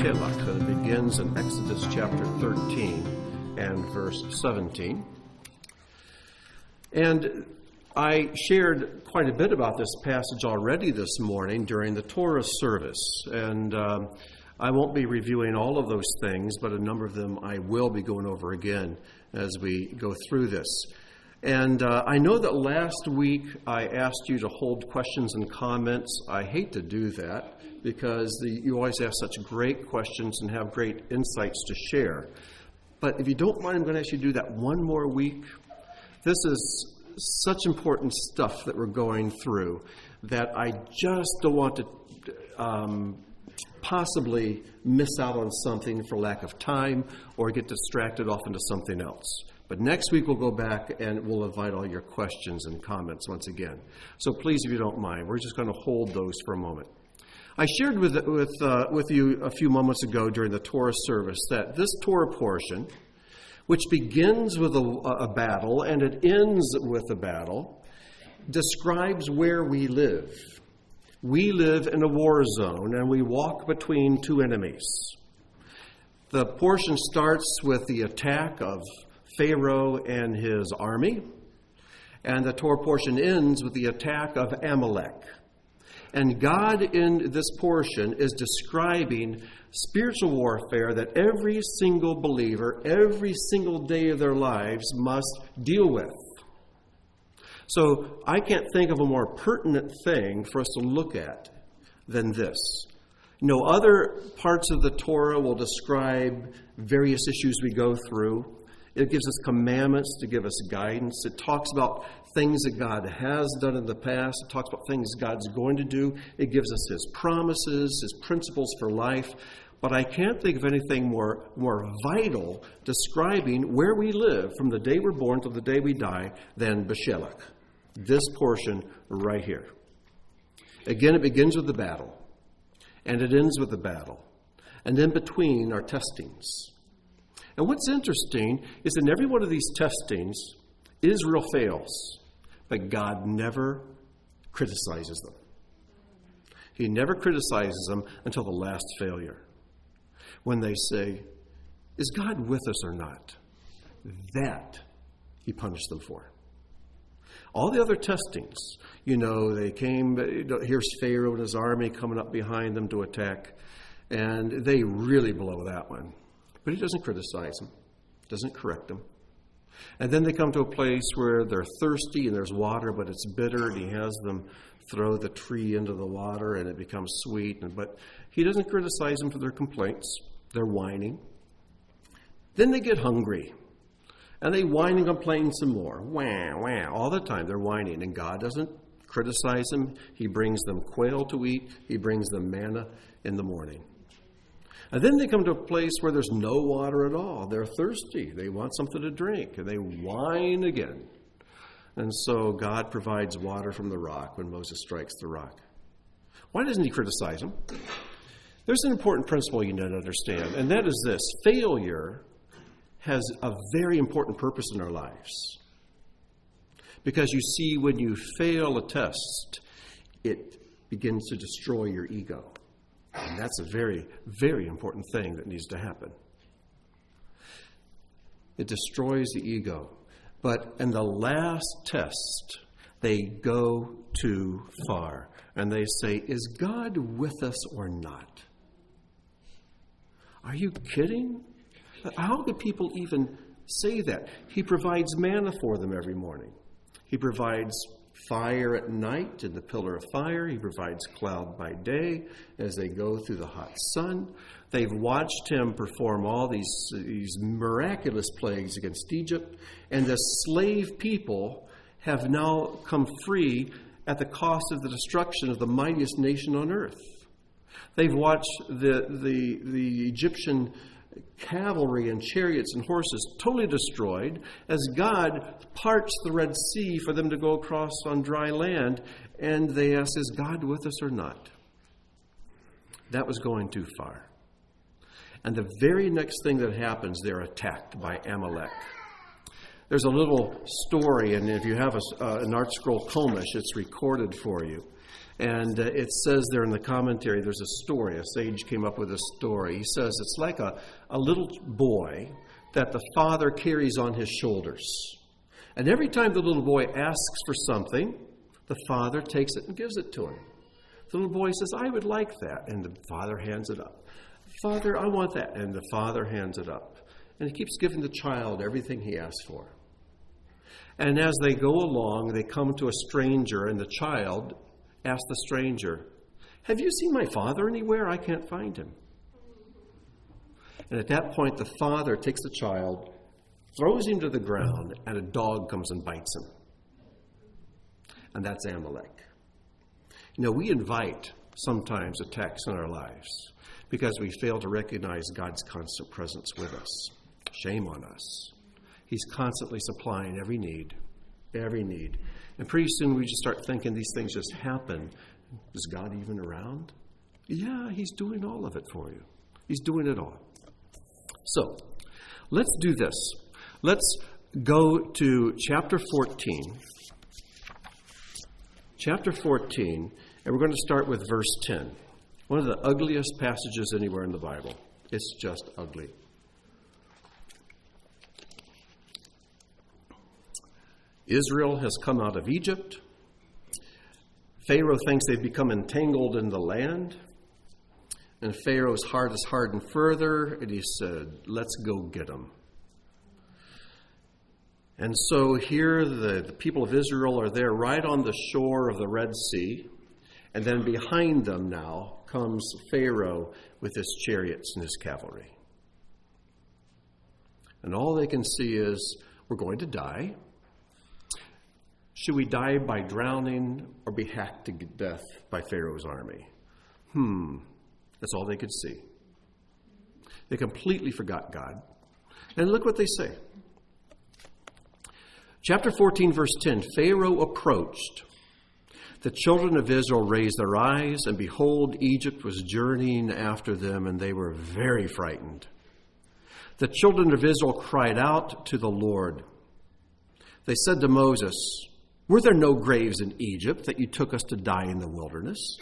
Beshalach, and it begins in Exodus chapter 13 and verse 17. And I shared quite a bit about this passage already this morning during the Torah service, and I won't be reviewing all of those things, but a number of them I will be going over again as we go through this. And I know that last week I asked you to hold questions and comments. I hate to do that because you always ask such great questions and have great insights to share. But if you don't mind, I'm going to ask you to do that one more week. This is such important stuff that we're going through that I just don't want to possibly miss out on something for lack of time or get distracted off into something else. But next week we'll go back and we'll invite all your questions and comments once again. So please, if you don't mind, we're just going to hold those for a moment. I shared with you a few moments ago during the Torah service that this Torah portion, which begins with a battle and it ends with a battle, describes where we live. We live in a war zone and we walk between two enemies. The portion starts with the attack of Pharaoh and his army, and the Torah portion ends with the attack of Amalek. And God in this portion is describing spiritual warfare that every single believer, every single day of their lives must deal with. So I can't think of a more pertinent thing for us to look at than this. No other parts of the Torah will describe various issues we go through. It gives us commandments to give us guidance. It talks about things that God has done in the past. It talks about things God's going to do. It gives us His promises, His principles for life. But I can't think of anything more vital describing where we live from the day we're born to the day we die than Beshalach. This portion right here. Again, it begins with the battle, and it ends with the battle. And in between are testings. And what's interesting is in every one of these testings, Israel fails, but God never criticizes them. He never criticizes them until the last failure. When they say, is God with us or not? That He punished them for. All the other testings, they came, here's Pharaoh and his army coming up behind them to attack, and they really blow that one. But He doesn't criticize them, doesn't correct them. And then they come to a place where they're thirsty and there's water, but it's bitter, and He has them throw the tree into the water and it becomes sweet. But He doesn't criticize them for their complaints. They're whining. Then they get hungry. And they whine and complain some more. Wah, wah, all the time they're whining. And God doesn't criticize them. He brings them quail to eat. He brings them manna in the morning. And then they come to a place where there's no water at all. They're thirsty. They want something to drink. And they whine again. And so God provides water from the rock when Moses strikes the rock. Why doesn't He criticize them? There's an important principle you need to understand, and that is this. Failure has a very important purpose in our lives. Because you see, when you fail a test, it begins to destroy your ego. And that's a very, very important thing that needs to happen. It destroys the ego. But in the last test, they go too far. And they say, is God with us or not? Are you kidding? How could people even say that? He provides manna for them every morning. He provides fire at night in the pillar of fire. He provides cloud by day as they go through the hot sun. They've watched Him perform all these miraculous plagues against Egypt. And the slave people have now come free at the cost of the destruction of the mightiest nation on earth. They've watched the Egyptian cavalry and chariots and horses totally destroyed as God parts the Red Sea for them to go across on dry land, and they ask, is God with us or not? That was going too far. And the very next thing that happens, they're attacked by Amalek. There's a little story, and if you have an Art Scroll Comish, it's recorded for you. And it says there in the commentary, there's a story. A sage came up with a story. He says it's like a little boy that the father carries on his shoulders. And every time the little boy asks for something, the father takes it and gives it to him. The little boy says, I would like that. And the father hands it up. Father, I want that. And the father hands it up. And he keeps giving the child everything he asks for. And as they go along, they come to a stranger, and the child asks the stranger, have you seen my father anywhere? I can't find him. And at that point, the father takes the child, throws him to the ground, and a dog comes and bites him. And that's Amalek. You know, we invite sometimes attacks in our lives because we fail to recognize God's constant presence with us. Shame on us. He's constantly supplying every need. And pretty soon we just start thinking these things just happen. Is God even around? Yeah, he's doing all of it for you. He's doing it all. So, let's do this. Let's go to chapter 14. Chapter 14, and we're going to start with verse 10. One of the ugliest passages anywhere in the Bible. It's just ugly. Israel has come out of Egypt. Pharaoh thinks they've become entangled in the land. And Pharaoh's heart is hardened further, and he said, let's go get them. And so here the people of Israel are there right on the shore of the Red Sea. And then behind them now comes Pharaoh with his chariots and his cavalry. And all they can see is, we're going to die. Should we die by drowning or be hacked to death by Pharaoh's army? That's all they could see. They completely forgot God. And look what they say. Chapter 14, verse 10, Pharaoh approached. The children of Israel raised their eyes, and behold, Egypt was journeying after them, and they were very frightened. The children of Israel cried out to the Lord. They said to Moses, were there no graves in Egypt that you took us to die in the wilderness?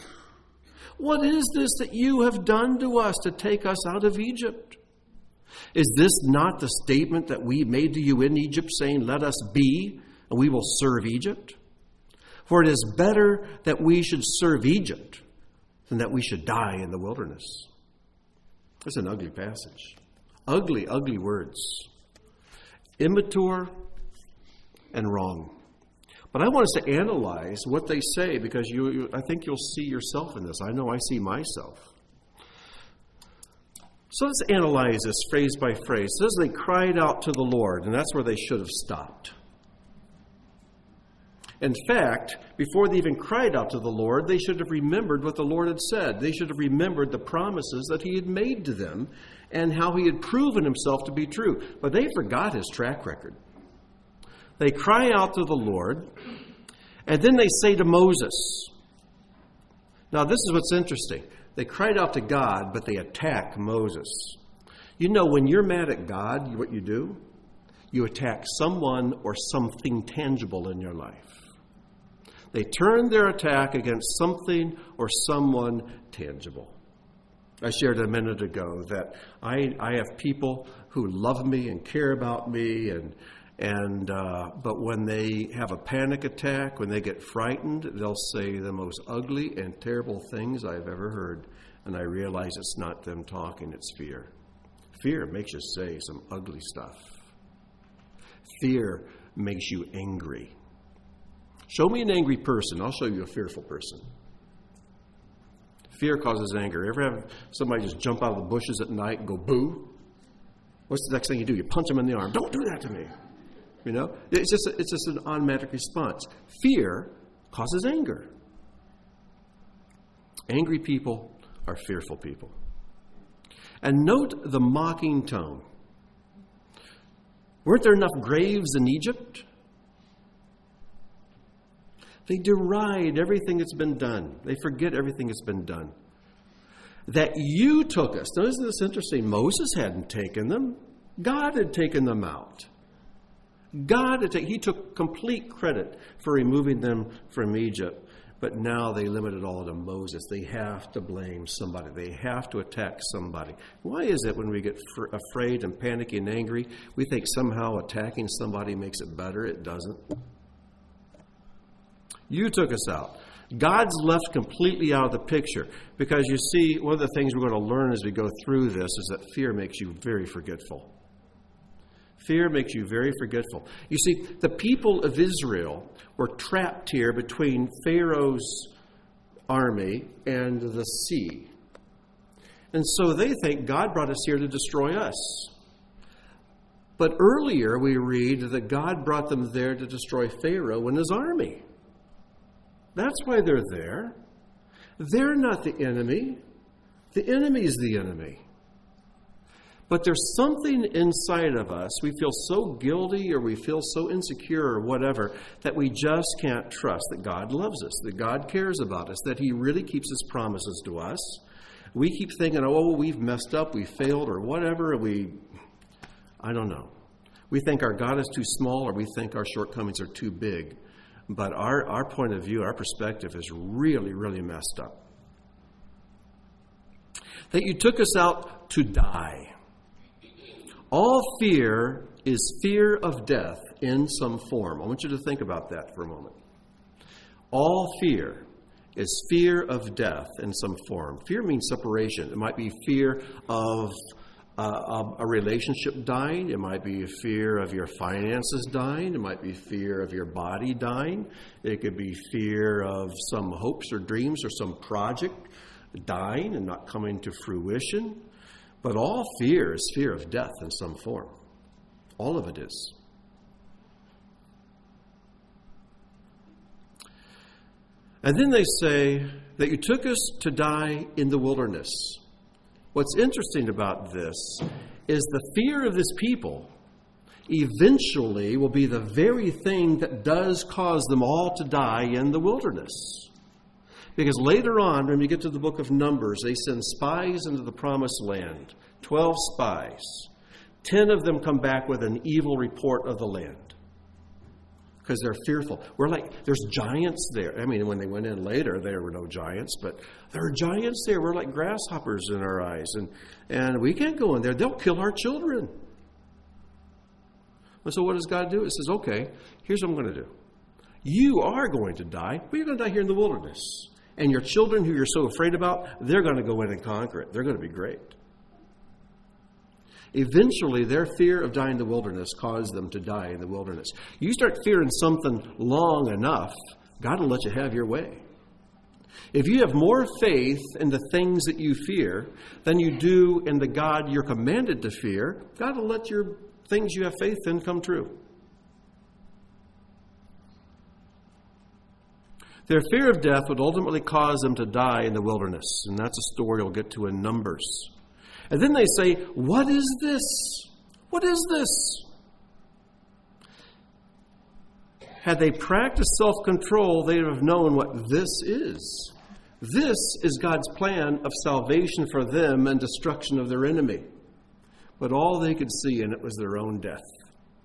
What is this that you have done to us to take us out of Egypt? Is this not the statement that we made to you in Egypt, saying, let us be, and we will serve Egypt? For it is better that we should serve Egypt than that we should die in the wilderness. That's an ugly passage. Ugly, ugly words. Immature and wrong. But I want us to analyze what they say because I think you'll see yourself in this. I know I see myself. So let's analyze this phrase by phrase. It says they cried out to the Lord, and that's where they should have stopped. In fact, before they even cried out to the Lord, they should have remembered what the Lord had said. They should have remembered the promises that he had made to them and how he had proven himself to be true. But they forgot his track record. They cry out to the Lord, and then they say to Moses. Now, this is what's interesting. They cried out to God, but they attack Moses. You know, when you're mad at God, what you do? You attack someone or something tangible in your life. They turn their attack against something or someone tangible. I shared a minute ago that I have people who love me and care about me, but when they have a panic attack, when they get frightened, they'll say the most ugly and terrible things I've ever heard. And I realize it's not them talking, it's fear. Fear makes you say some ugly stuff. Fear makes you angry. Show me an angry person, I'll show you a fearful person. Fear causes anger. Ever have somebody just jump out of the bushes at night and go, boo? What's the next thing you do? You punch them in the arm. Don't do that to me. You know, it's just an automatic response. Fear causes anger. Angry people are fearful people. And note the mocking tone. Weren't there enough graves in Egypt? They deride everything that's been done. They forget everything that's been done. That you took us. Now, isn't this interesting? Moses hadn't taken them. God had taken them out. He took complete credit for removing them from Egypt. But now they limit it all to Moses. They have to blame somebody. They have to attack somebody. Why is it when we get afraid and panicky and angry, we think somehow attacking somebody makes it better? It doesn't. You took us out. God's left completely out of the picture because you see, one of the things we're going to learn as we go through this is that fear makes you very forgetful. Fear makes you very forgetful. You see, the people of Israel were trapped here between Pharaoh's army and the sea. And so they think God brought us here to destroy us. But earlier we read that God brought them there to destroy Pharaoh and his army. That's why they're there. They're not the enemy. The enemy is the enemy. But there's something inside of us. We feel so guilty or we feel so insecure or whatever that we just can't trust that God loves us, that God cares about us, that He really keeps His promises to us. We keep thinking, oh, we've messed up, we failed or whatever. I don't know. We think our God is too small or we think our shortcomings are too big. But our point of view, our perspective is really, really messed up. That you took us out to die. All fear is fear of death in some form. I want you to think about that for a moment. All fear is fear of death in some form. Fear means separation. It might be fear of a relationship dying. It might be a fear of your finances dying. It might be fear of your body dying. It could be fear of some hopes or dreams or some project dying and not coming to fruition. But all fear is fear of death in some form. All of it is. And then they say that you took us to die in the wilderness. What's interesting about this is the fear of this people eventually will be the very thing that does cause them all to die in the wilderness. Because later on, when we get to the book of Numbers, they send spies into the promised land. 12 spies. 10 of them come back with an evil report of the land. Because they're fearful. We're like, there's giants there. I mean, when they went in later, there were no giants, but there are giants there. We're like grasshoppers in our eyes. And we can't go in there. They'll kill our children. And so what does God do? It says, okay, here's what I'm going to do. You are going to die, but you're going to die here in the wilderness. And your children who you're so afraid about, they're going to go in and conquer it. They're going to be great. Eventually, their fear of dying in the wilderness caused them to die in the wilderness. You start fearing something long enough, God will let you have your way. If you have more faith in the things that you fear than you do in the God you're commanded to fear, God will let your things you have faith in come true. Their fear of death would ultimately cause them to die in the wilderness. And that's a story we'll get to in Numbers. And then they say, what is this? What is this? Had they practiced self-control, they would have known what this is. This is God's plan of salvation for them and destruction of their enemy. But all they could see in it was their own death.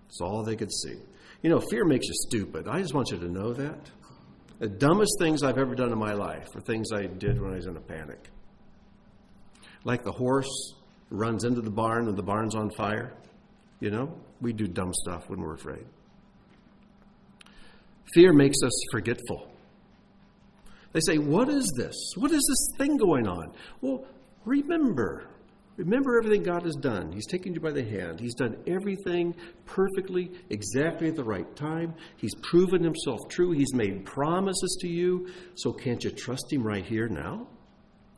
That's all they could see. You know, fear makes you stupid. I just want you to know that. The dumbest things I've ever done in my life are things I did when I was in a panic. Like the horse runs into the barn and the barn's on fire. You know, we do dumb stuff when we're afraid. Fear makes us forgetful. They say, what is this? What is this thing going on? Well, remember. Remember everything God has done. He's taken you by the hand. He's done everything perfectly, exactly at the right time. He's proven himself true. He's made promises to you. So can't you trust him right here now?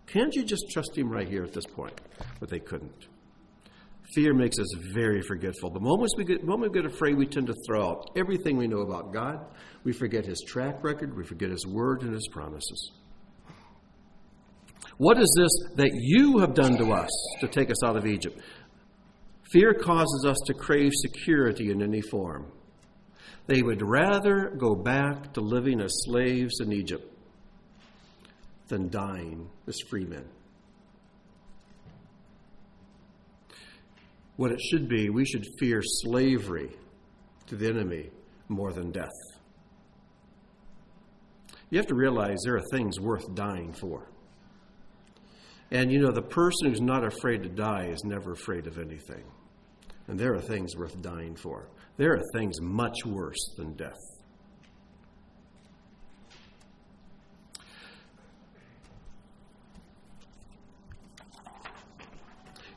Can't you just trust him right here at this point? But they couldn't. Fear makes us very forgetful. The moment we get afraid, we tend to throw out everything we know about God. We forget his track record. We forget his word and his promises. What is this that you have done to us to take us out of Egypt? Fear causes us to crave security in any form. They would rather go back to living as slaves in Egypt than dying as free men. What it should be, we should fear slavery to the enemy more than death. You have to realize there are things worth dying for. And you know, the person who's not afraid to die is never afraid of anything. And there are things worth dying for. There are things much worse than death.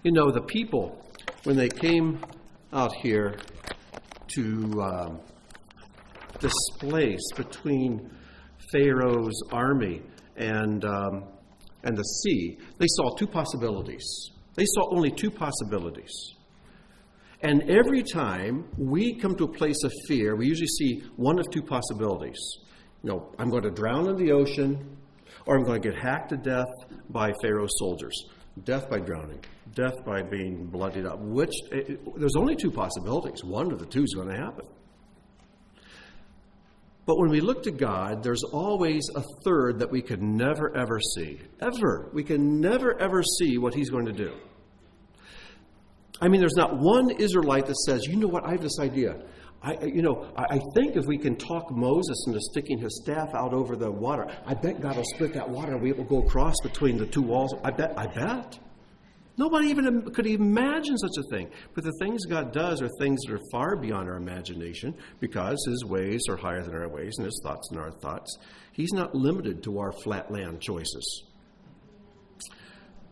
You know, the people, when they came out here to displace between Pharaoh's army and the sea, they saw two possibilities. They saw only two possibilities. And every time we come to a place of fear, we usually see one of two possibilities. You know, I'm going to drown in the ocean, or I'm going to get hacked to death by Pharaoh's soldiers. Death by drowning, death by being bloodied up. There's only two possibilities. One of the two is going to happen. But when we look to God, there's always a third that we could never, ever see. Ever. We can never, ever see what he's going to do. I mean, there's not one Israelite that says, you know what, I have this idea. I think if we can talk Moses into sticking his staff out over the water, I bet God will split that water and we will go across between the two walls. I bet. Nobody even could imagine such a thing. But the things God does are things that are far beyond our imagination because his ways are higher than our ways and his thoughts than our thoughts. He's not limited to our flat land choices.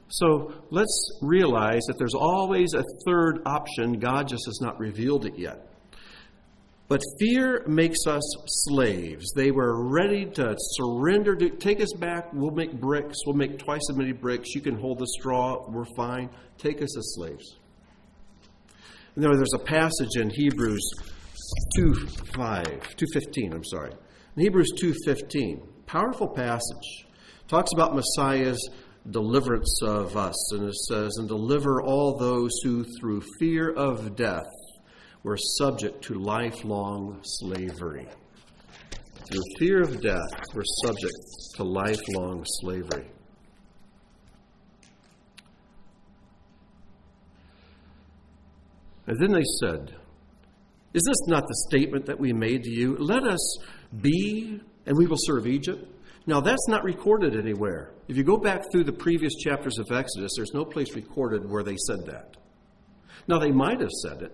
So let's realize that there's always a third option. God just has not revealed it yet. But fear makes us slaves. They were ready to surrender. Take us back. We'll make bricks. We'll make twice as many bricks. You can hold the straw. We're fine. Take us as slaves. And there's a passage in Hebrews 2:15. In Hebrews 2:15, powerful passage. Talks about Messiah's deliverance of us. And it says, and deliver all those who through fear of death were subject to lifelong slavery. Through fear of death, we're subject to lifelong slavery. And then they said, is this not the statement that we made to you? Let us be, and we will serve Egypt. Now, that's not recorded anywhere. If you go back through the previous chapters of Exodus, there's no place recorded where they said that. Now, they might have said it.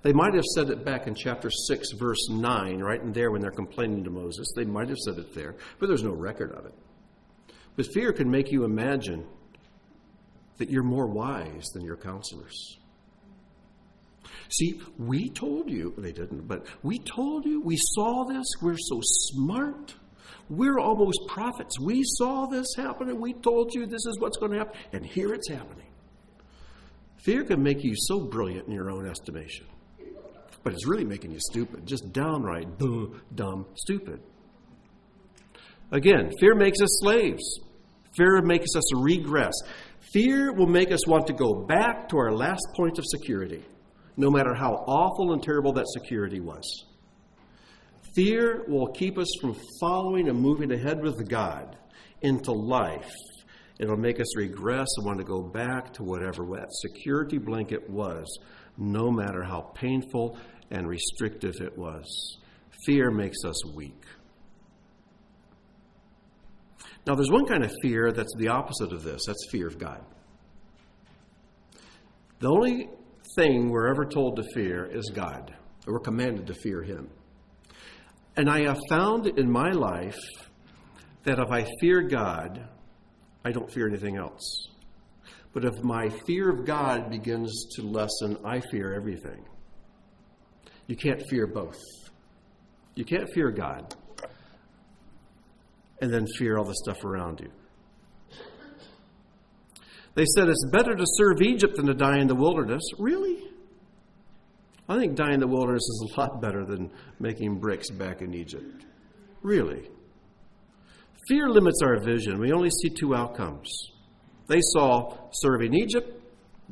They might have said it back in chapter 6, verse 9, right in there when they're complaining to Moses. They might have said it there, but there's no record of it. But fear can make you imagine that you're more wise than your counselors. See, we told you, they didn't, but we told you, we saw this, we're so smart, we're almost prophets. We saw this happen and we told you this is what's going to happen, and here it's happening. Fear can make you so brilliant in your own estimation. But it's really making you stupid, just downright dumb, stupid. Again, fear makes us slaves. Fear makes us regress. Fear will make us want to go back to our last point of security, no matter how awful and terrible that security was. Fear will keep us from following and moving ahead with God into life. It'll make us regress and want to go back to whatever that security blanket was, no matter how painful and restrictive it was. Fear makes us weak. Now, there's one kind of fear that's the opposite of this. That's fear of God. The only thing we're ever told to fear is God. We're commanded to fear him. And I have found in my life that if I fear God, I don't fear anything else. But if my fear of God begins to lessen, I fear everything. You can't fear both. You can't fear God and then fear all the stuff around you. They said it's better to serve Egypt than to die in the wilderness. Really? I think dying in the wilderness is a lot better than making bricks back in Egypt. Really? Fear limits our vision. We only see two outcomes. They saw serving Egypt,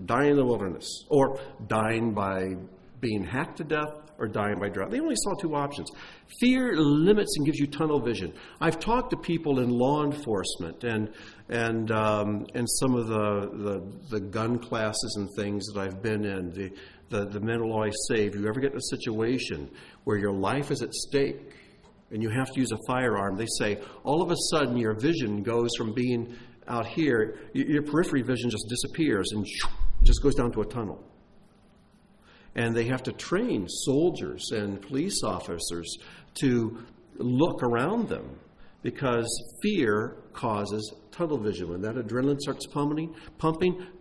dying in the wilderness, or dying by being hacked to death, or dying by drought. They only saw two options. Fear limits and gives you tunnel vision. I've talked to people in law enforcement and some of the gun classes and things that I've been in. The men will always say, if you ever get in a situation where your life is at stake and you have to use a firearm, they say all of a sudden your vision goes from being out here, your periphery vision just disappears and just goes down to a tunnel. And they have to train soldiers and police officers to look around them because fear causes tunnel vision. When that adrenaline starts pumping,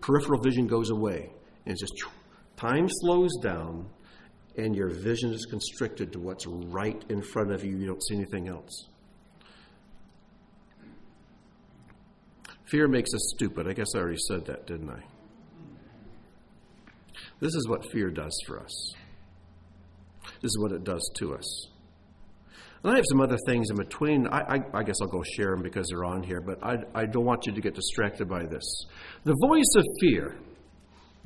peripheral vision goes away. And it's just time slows down and your vision is constricted to what's right in front of you. You don't see anything else. Fear makes us stupid. I guess I already said that, didn't I? This is what fear does for us. This is what it does to us. And I have some other things in between. I guess I'll go share them because they're on here, but I don't want you to get distracted by this. The voice of fear.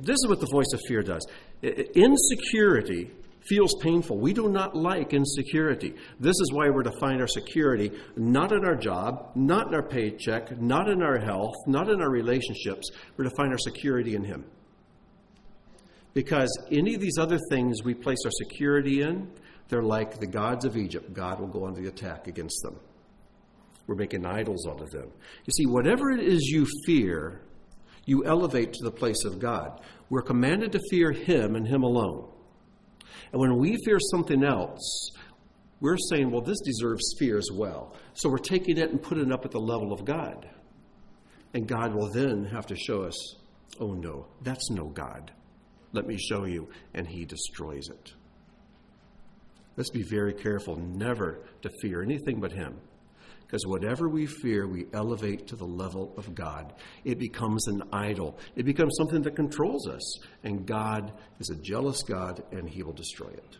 This is what the voice of fear does. Insecurity feels painful. We do not like insecurity. This is why we're to find our security not in our job, not in our paycheck, not in our health, not in our relationships. We're to find our security in Him. Because any of these other things we place our security in, they're like the gods of Egypt. God will go on the attack against them. We're making idols out of them. You see, whatever it is you fear, you elevate to the place of God. We're commanded to fear Him and Him alone. And when we fear something else, we're saying, well, this deserves fear as well. So we're taking it and putting it up at the level of God. And God will then have to show us, oh no, that's no God. Let me show you. And He destroys it. Let's be very careful never to fear anything but Him. Because whatever we fear, we elevate to the level of God. It becomes an idol. It becomes something that controls us. And God is a jealous God, and He will destroy it.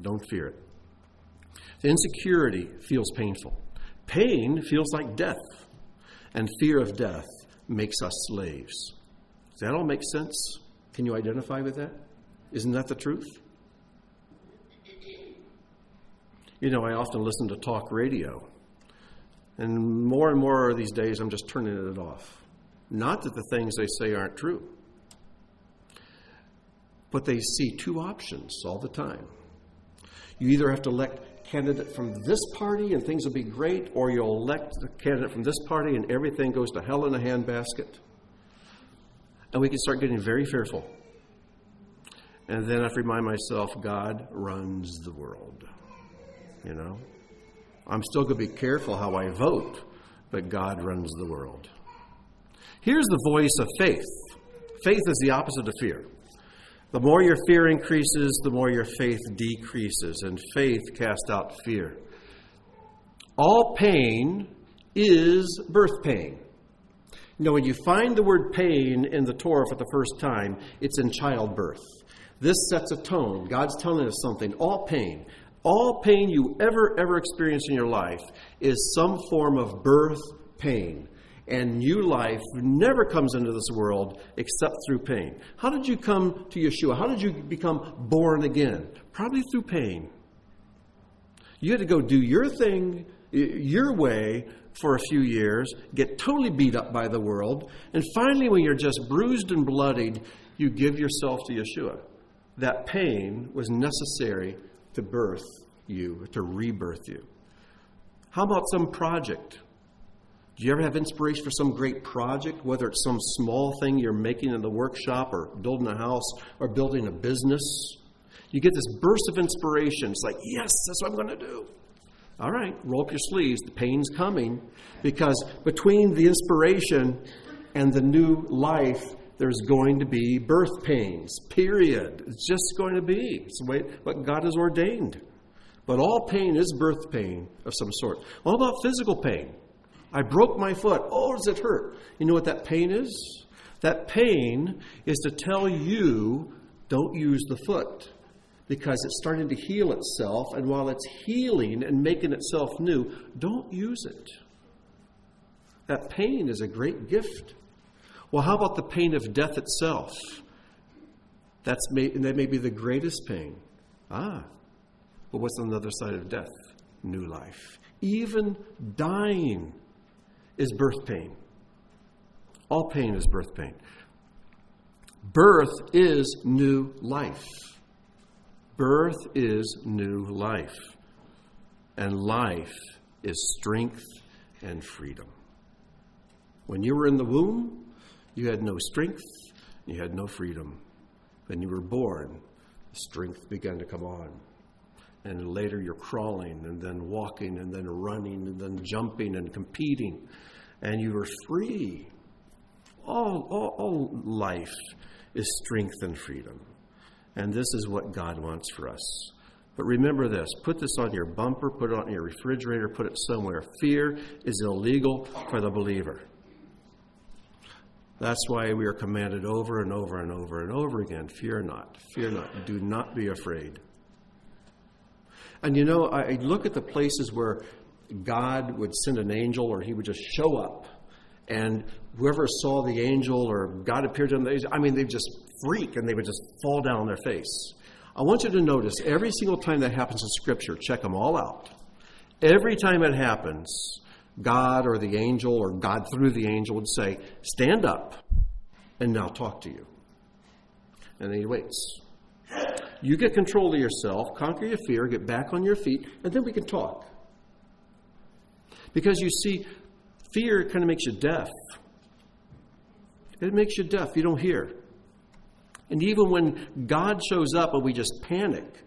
Don't fear it. The insecurity feels painful. Pain feels like death. And fear of death makes us slaves. Does that all make sense? Can you identify with that? Isn't that the truth? You know, I often listen to talk radio. And more these days, I'm just turning it off. Not that the things they say aren't true. But they see two options all the time. You either have to elect a candidate from this party and things will be great, or you'll elect the candidate from this party and everything goes to hell in a handbasket. And we can start getting very fearful. And then I have to remind myself, God runs the world. You know? I'm still going to be careful how I vote, but God runs the world. Here's the voice of faith. Faith is the opposite of fear. The more your fear increases, the more your faith decreases, and faith casts out fear. All pain is birth pain. You know, when you find the word pain in the Torah for the first time, it's in childbirth. This sets a tone. God's telling us something. All pain you ever experience in your life is some form of birth pain. And new life never comes into this world except through pain. How did you come to Yeshua? How did you become born again? Probably through pain. You had to go do your thing, your way, for a few years, get totally beat up by the world, and finally when you're just bruised and bloodied, you give yourself to Yeshua. That pain was necessary to birth you, to rebirth you. How about some project? Do you ever have inspiration for some great project, whether it's some small thing you're making in the workshop or building a house or building a business? You get this burst of inspiration. It's like, yes, that's what I'm going to do. All right, roll up your sleeves. The pain's coming because between the inspiration and the new life, there's going to be birth pains, period. It's just going to be. It's the way what God has ordained. But all pain is birth pain of some sort. What about physical pain? I broke my foot. Oh, does it hurt? You know what that pain is? That pain is to tell you, don't use the foot. Because it's starting to heal itself, and while it's healing and making itself new, don't use it. That pain is a great gift. Well, how about the pain of death itself? That may be the greatest pain. But what's on the other side of death? New life. Even dying is birth pain. All pain is birth pain. Birth is new life. Birth is new life. and life is strength and freedom. When you were in the womb, you had no strength, you had no freedom. When you were born, strength began to come on. And later you're crawling and then walking and then running and then jumping and competing. And you were free. All life is strength and freedom. And this is what God wants for us. But remember this. Put this on your bumper, put it on your refrigerator, put it somewhere. Fear is illegal for the believer. That's why we are commanded over and over and over and over again, fear not, do not be afraid. And you know, I look at the places where God would send an angel or he would just show up, and whoever saw the angel or God appeared to them, they'd just freak and they would just fall down on their face. I want you to notice every single time that happens in Scripture, check them all out. Every time it happens, God or the angel or God through the angel would say, stand up and now talk to you. And then he waits. You get control of yourself, conquer your fear, get back on your feet, and then we can talk. Because you see, fear kind of makes you deaf. It makes you deaf. You don't hear. And even when God shows up and we just panic,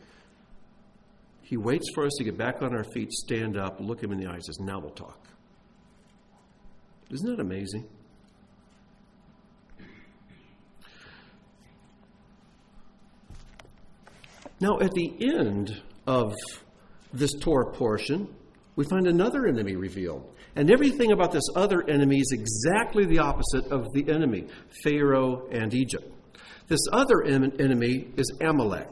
he waits for us to get back on our feet, stand up, look him in the eyes, and says, now we'll talk. Isn't that amazing? Now, at the end of this Torah portion, we find another enemy revealed. And everything about this other enemy is exactly the opposite of the enemy, Pharaoh and Egypt. This other enemy is Amalek.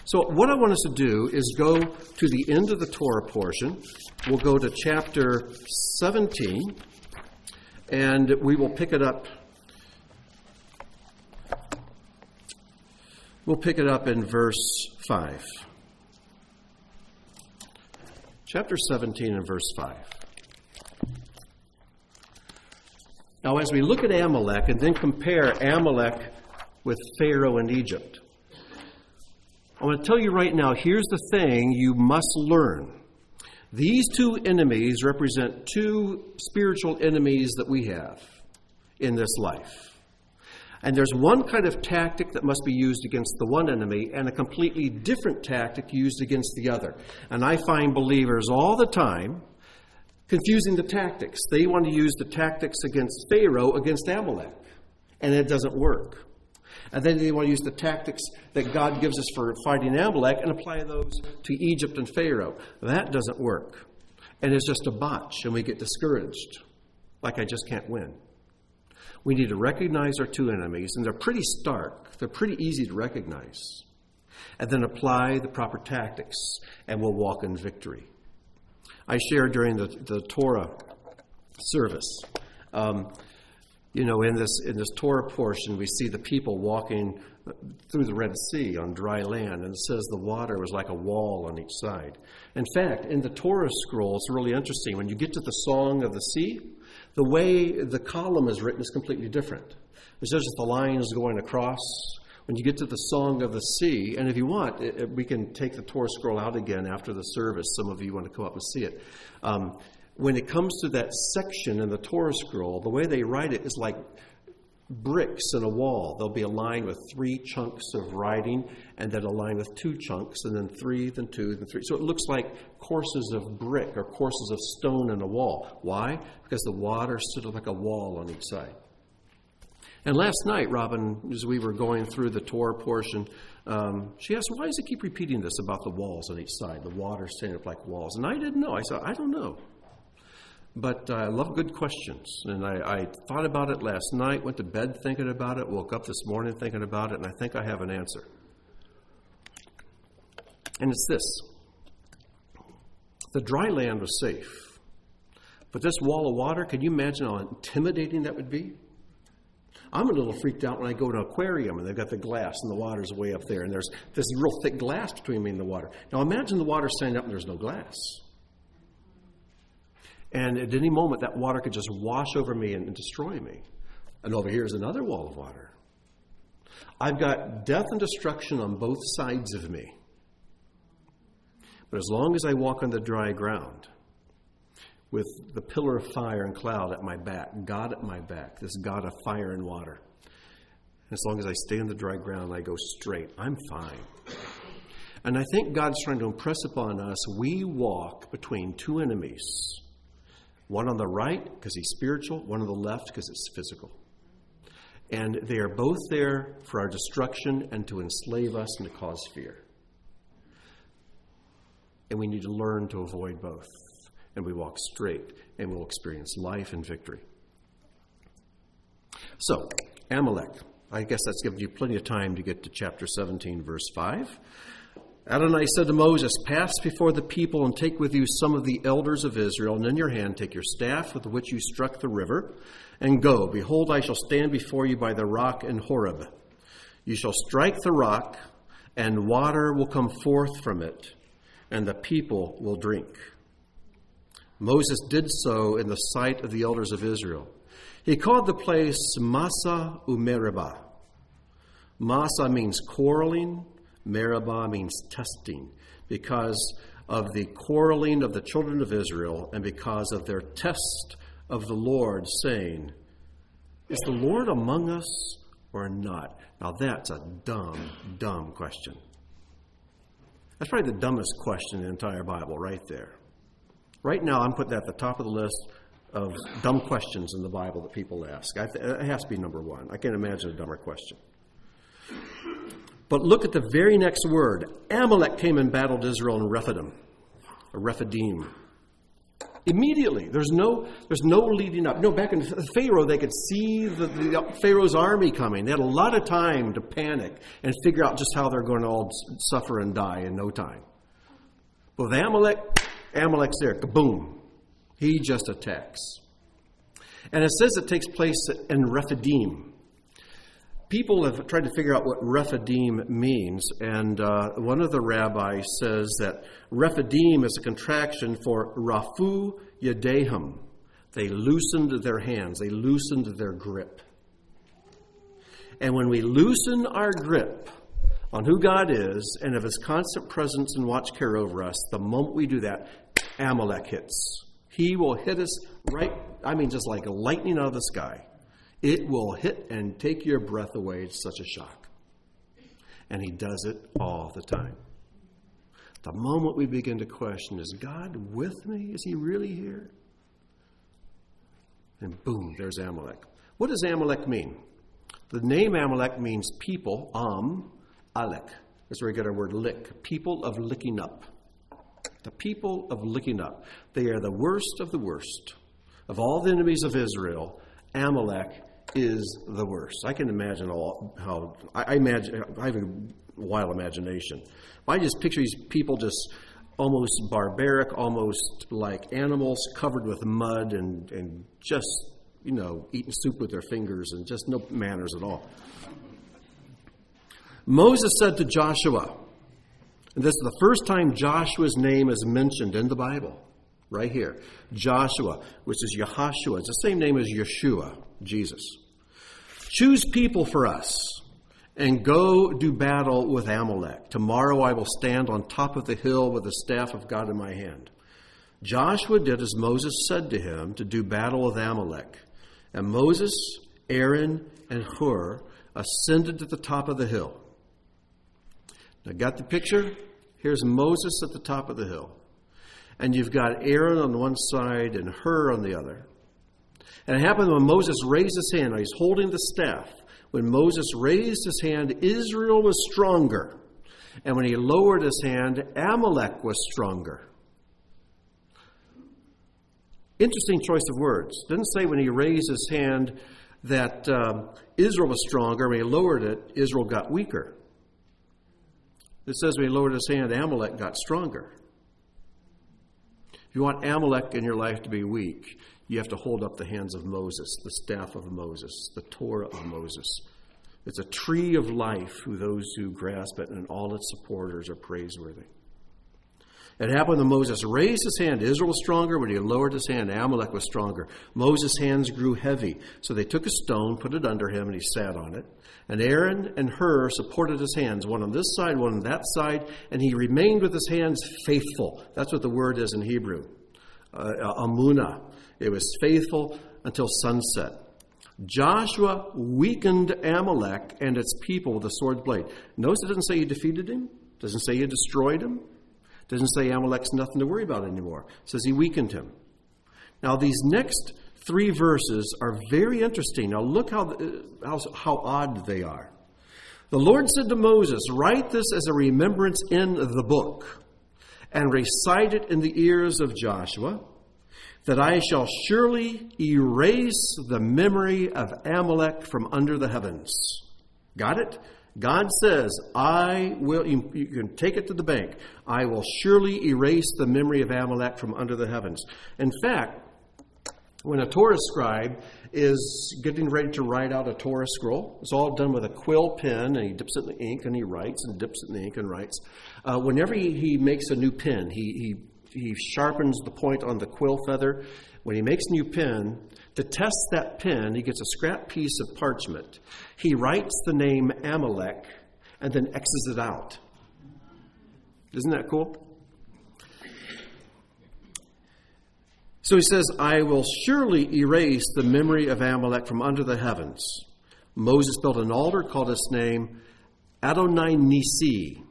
So what I want us to do is go to the end of the Torah portion. We'll go to chapter 17. And we will pick it up. We'll pick it up in verse 5. Chapter 17 and verse 5. Now, as we look at Amalek and then compare Amalek with Pharaoh and Egypt, I want to tell you right now, here's the thing you must learn. These two enemies represent two spiritual enemies that we have in this life. And there's one kind of tactic that must be used against the one enemy and a completely different tactic used against the other. And I find believers all the time confusing the tactics. They want to use the tactics against Pharaoh against Amalek, and it doesn't work. And then they want to use the tactics that God gives us for fighting Amalek and apply those to Egypt and Pharaoh. That doesn't work. And it's just a botch, and we get discouraged. Like, I just can't win. We need to recognize our two enemies, and they're pretty stark. They're pretty easy to recognize. And then apply the proper tactics, and we'll walk in victory. I shared during the Torah service. In this Torah portion, we see the people walking through the Red Sea on dry land, and it says the water was like a wall on each side. In fact, in the Torah scroll, it's really interesting. When you get to the Song of the Sea, the way the column is written is completely different. It's just the lines going across. When you get to the Song of the Sea, and if you want, we can take the Torah scroll out again after the service. Some of you want to come up and see it. When it comes to that section in the Torah scroll, the way they write it is like bricks in a wall. There'll be a line with 3 chunks of writing, and then a line with 2 chunks, and then 3, then 2, then 3. So it looks like courses of brick or courses of stone in a wall. Why? Because the water stood like a wall on each side. And last night, Robin, as we were going through the Torah portion, she asked, why does it keep repeating this about the walls on each side, the water standing up like walls? And I didn't know. I said, I don't know. But I love good questions. And I thought about it last night, went to bed thinking about it, woke up this morning thinking about it, and I think I have an answer. And it's this. The dry land was safe. But this wall of water, can you imagine how intimidating that would be? I'm a little freaked out when I go to an aquarium and they've got the glass and the water's way up there and there's this real thick glass between me and the water. Now imagine the water standing up and there's no glass. And at any moment that water could just wash over me and destroy me. And over here is another wall of water. I've got death and destruction on both sides of me. But as long as I walk on the dry ground, with the pillar of fire and cloud at my back, God at my back, this God of fire and water, as long as I stay on the dry ground and I go straight, I'm fine. And I think God's trying to impress upon us, we walk between two enemies. One on the right, because he's spiritual. One on the left, because it's physical. And they are both there for our destruction and to enslave us and to cause fear. And we need to learn to avoid both. And we walk straight, and we'll experience life and victory. So, Amalek. I guess that's given you plenty of time to get to chapter 17, verse 5. Adonai said to Moses, pass before the people and take with you some of the elders of Israel, and in your hand take your staff with which you struck the river, and go. Behold, I shall stand before you by the rock in Horeb. You shall strike the rock, and water will come forth from it, and the people will drink. Moses did so in the sight of the elders of Israel. He called the place Massa Meribah. Massa means quarreling. Meribah means testing, because of the quarreling of the children of Israel and because of their test of the Lord, saying, is the Lord among us or not? Now that's a dumb question. That's probably the dumbest question in the entire Bible right there. Right now I'm putting that at the top of the list of dumb questions in the Bible that people ask. It has to be number one. I can't imagine a dumber question. But look at the very next word. Amalek came and battled Israel in Rephidim. Immediately. There's no leading up. No, back in Pharaoh, they could see the Pharaoh's army coming. They had a lot of time to panic and figure out just how they're going to all suffer and die in no time. But with Amalek's there. Kaboom. He just attacks. And it says it takes place in Rephidim. People have tried to figure out what Rephidim means, and one of the rabbis says that Rephidim is a contraction for Rafu Yadehim. They loosened their hands. They loosened their grip. And when we loosen our grip on who God is and of his constant presence and watch care over us, the moment we do that, Amalek hits. He will hit us just like lightning out of the sky. It will hit and take your breath away. It's such a shock. And he does it all the time. The moment we begin to question, is God with me? Is he really here? And boom, there's Amalek. What does Amalek mean? The name Amalek means people, Alek. That's where we get our word lick. People of licking up. The people of licking up. They are the worst of the worst. Of all the enemies of Israel, Amalek is the worst. I can imagine I have a wild imagination. I just picture these people just almost barbaric, almost like animals covered with mud and just, eating soup with their fingers and just no manners at all. Moses said to Joshua, and this is the first time Joshua's name is mentioned in the Bible, right here. Joshua, which is Yahashua. It's the same name as Yeshua, Jesus. Choose people for us and go do battle with Amalek. Tomorrow I will stand on top of the hill with the staff of God in my hand. Joshua did as Moses said to him to do battle with Amalek. And Moses, Aaron, and Hur ascended to the top of the hill. Now, got the picture? Here's Moses at the top of the hill. And you've got Aaron on one side and Hur on the other. And it happened when Moses raised his hand. He's holding the staff. When Moses raised his hand, Israel was stronger. And when he lowered his hand, Amalek was stronger. Interesting choice of words. It didn't say when he raised his hand that Israel was stronger. When he lowered it, Israel got weaker. It says when he lowered his hand, Amalek got stronger. If you want Amalek in your life to be weak, you have to hold up the hands of Moses, the staff of Moses, the Torah of Moses. It's a tree of life who those who grasp it, and all its supporters are praiseworthy. It happened when Moses raised his hand. Israel was stronger. When he lowered his hand, Amalek was stronger. Moses' hands grew heavy. So they took a stone, put it under him, and he sat on it. And Aaron and Hur supported his hands, one on this side, one on that side, and he remained with his hands faithful. That's what the word is in Hebrew. Amunah. It was faithful until sunset. Joshua weakened Amalek and its people with a sword blade. Notice it doesn't say he defeated him. It doesn't say he destroyed him. It doesn't say Amalek's nothing to worry about anymore. It says he weakened him. Now these next 3 verses are very interesting. Now look how odd they are. The Lord said to Moses, "Write this as a remembrance in the book, and recite it in the ears of Joshua, that I shall surely erase the memory of Amalek from under the heavens." Got it? God says, I will, you can take it to the bank, I will surely erase the memory of Amalek from under the heavens. In fact, when a Torah scribe is getting ready to write out a Torah scroll, it's all done with a quill pen, and he dips it in the ink and he writes, and dips it in the ink and writes. Whenever he makes a new pen, he sharpens the point on the quill feather. When he makes a new pen, to test that pen, he gets a scrap piece of parchment. He writes the name Amalek and then X's it out. Isn't that cool? So he says, I will surely erase the memory of Amalek from under the heavens. Moses built an altar, called its name Adonai Nisi.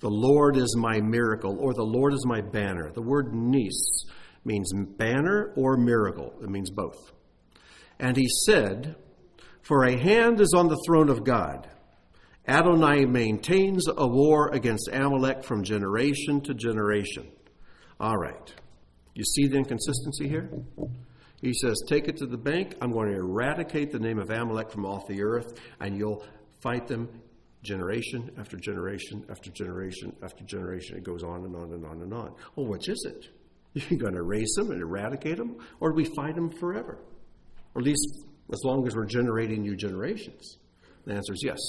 The Lord is my miracle, or the Lord is my banner. The word nis means banner or miracle. It means both. And he said, for a hand is on the throne of God. Adonai maintains a war against Amalek from generation to generation. All right. You see the inconsistency here? He says, take it to the bank. I'm going to eradicate the name of Amalek from off the earth, and you'll fight them generation after generation after generation after generation. It goes on and on and on and on. Well, which is it? You're going to erase them and eradicate them, or do we fight them forever? Or at least as long as we're generating new generations. The answer is yes.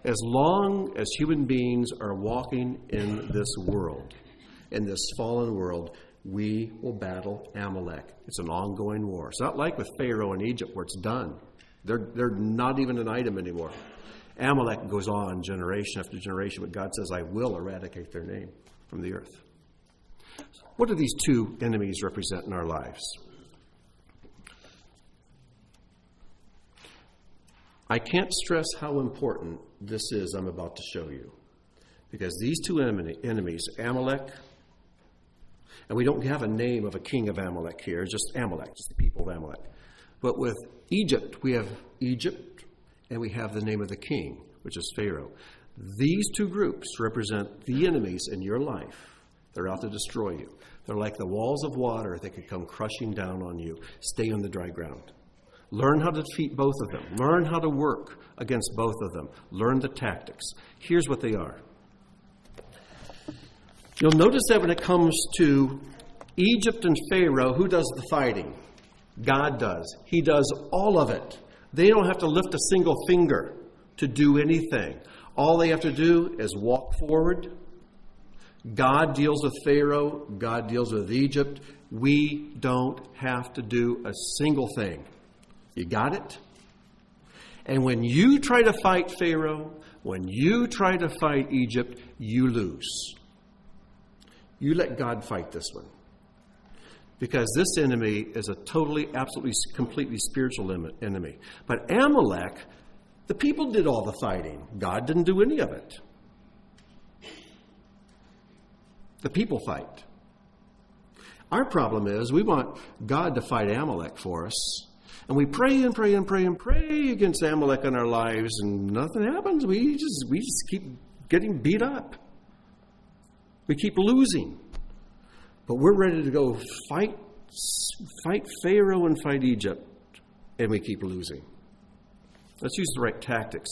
As long as human beings are walking in this world, in this fallen world, we will battle Amalek. It's an ongoing war. It's not like with Pharaoh in Egypt where it's done. They're not even an item anymore. Amalek goes on generation after generation, but God says, I will eradicate their name from the earth. What do these two enemies represent in our lives? I can't stress how important this is I'm about to show you. Because these two enemies, Amalek, and we don't have a name of a king of Amalek here, just Amalek, just the people of Amalek. But with Egypt, we have Egypt, and we have the name of the king, which is Pharaoh. These two groups represent the enemies in your life. They're out to destroy you. They're like the walls of water that could come crushing down on you. Stay on the dry ground. Learn how to defeat both of them. Learn how to work against both of them. Learn the tactics. Here's what they are. You'll notice that when it comes to Egypt and Pharaoh, who does the fighting? God does. He does all of it. They don't have to lift a single finger to do anything. All they have to do is walk forward. God deals with Pharaoh. God deals with Egypt. We don't have to do a single thing. You got it? And when you try to fight Pharaoh, when you try to fight Egypt, you lose. You let God fight this one. Because this enemy is a totally, absolutely, completely spiritual enemy. But Amalek, the people did all the fighting. God didn't do any of it. The people fight. Our problem is we want God to fight Amalek for us. And we pray and pray and pray and pray against Amalek in our lives, and nothing happens. We just keep getting beat up. We keep losing. But we're ready to go fight Pharaoh and fight Egypt, and we keep losing. Let's use the right tactics.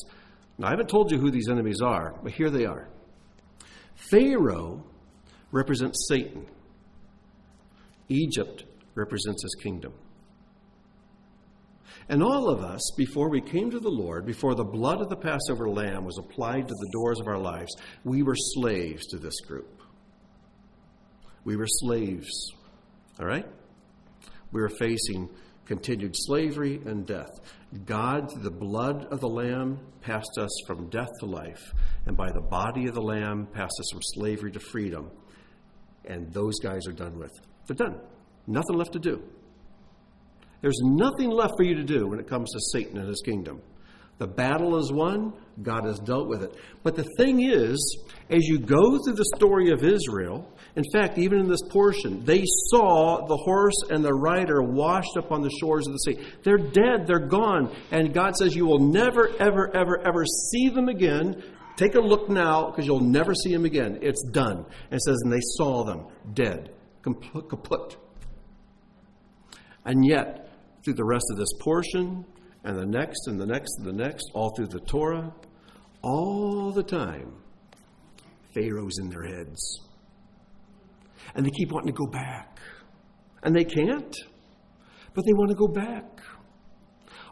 Now, I haven't told you who these enemies are, but here they are. Pharaoh represents Satan. Egypt represents his kingdom. And all of us, before we came to the Lord, before the blood of the Passover lamb was applied to the doors of our lives, we were slaves to this group. We were slaves. All right? We were facing continued slavery and death. God, through the blood of the Lamb, passed us from death to life. And by the body of the Lamb, passed us from slavery to freedom. And those guys are done with. They're done. Nothing left to do. There's nothing left for you to do when it comes to Satan and his kingdom. The battle is won. God has dealt with it. But the thing is, as you go through the story of Israel, in fact, even in this portion, they saw the horse and the rider washed up on the shores of the sea. They're dead. They're gone. And God says, you will never, ever, ever, ever see them again. Take a look now, because you'll never see them again. It's done. And it says, and they saw them dead, kaput. And yet, through the rest of this portion, and the next, and the next, and the next, all through the Torah, all the time, Pharaoh's in their heads. And they keep wanting to go back. And they can't, but they want to go back.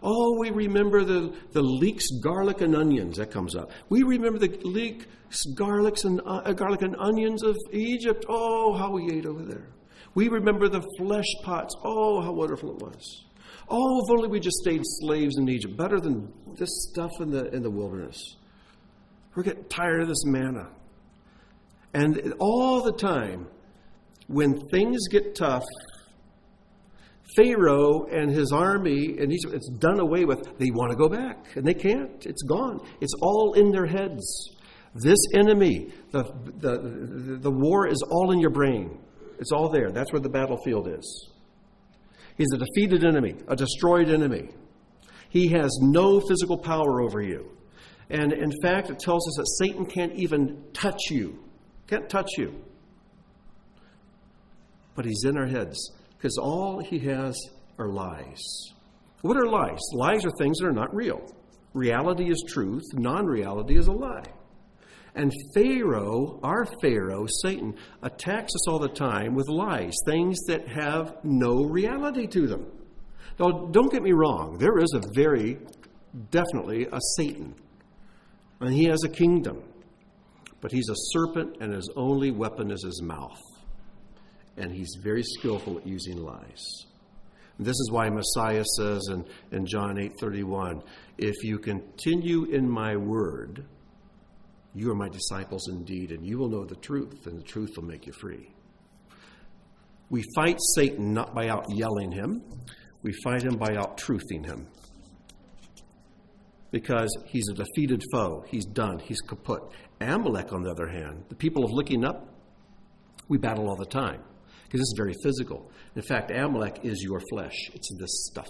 Oh, we remember the leeks, garlic, and onions. That comes up. We remember the leeks, garlic, and onions of Egypt. Oh, how we ate over there. We remember the flesh pots. Oh, how wonderful it was. Oh, if only we just stayed slaves in Egypt. Better than this stuff in the wilderness. We're getting tired of this manna. And all the time, when things get tough, Pharaoh and his army in Egypt, it's done away with. They want to go back, and they can't. It's gone. It's all in their heads. This enemy, the war is all in your brain. It's all there. That's where the battlefield is. He's a defeated enemy, a destroyed enemy. He has no physical power over you. And in fact, it tells us that Satan can't even touch you. Can't touch you. But he's in our heads, because all he has are lies. What are lies? Lies are things that are not real. Reality is truth. Non-reality is a lie. And Pharaoh, our Pharaoh, Satan, attacks us all the time with lies, things that have no reality to them. Now, don't get me wrong. There is definitely a Satan. And he has a kingdom. But he's a serpent, and his only weapon is his mouth. And he's very skillful at using lies. And this is why Messiah says in John 8:31, if you continue in my word, you are my disciples indeed, and you will know the truth, and the truth will make you free. We fight Satan not by out-yelling him. We fight him by out-truthing him. Because he's a defeated foe. He's done. He's kaput. Amalek, on the other hand, the people of licking up, we battle all the time. Because it's very physical. In fact, Amalek is your flesh. It's this stuff.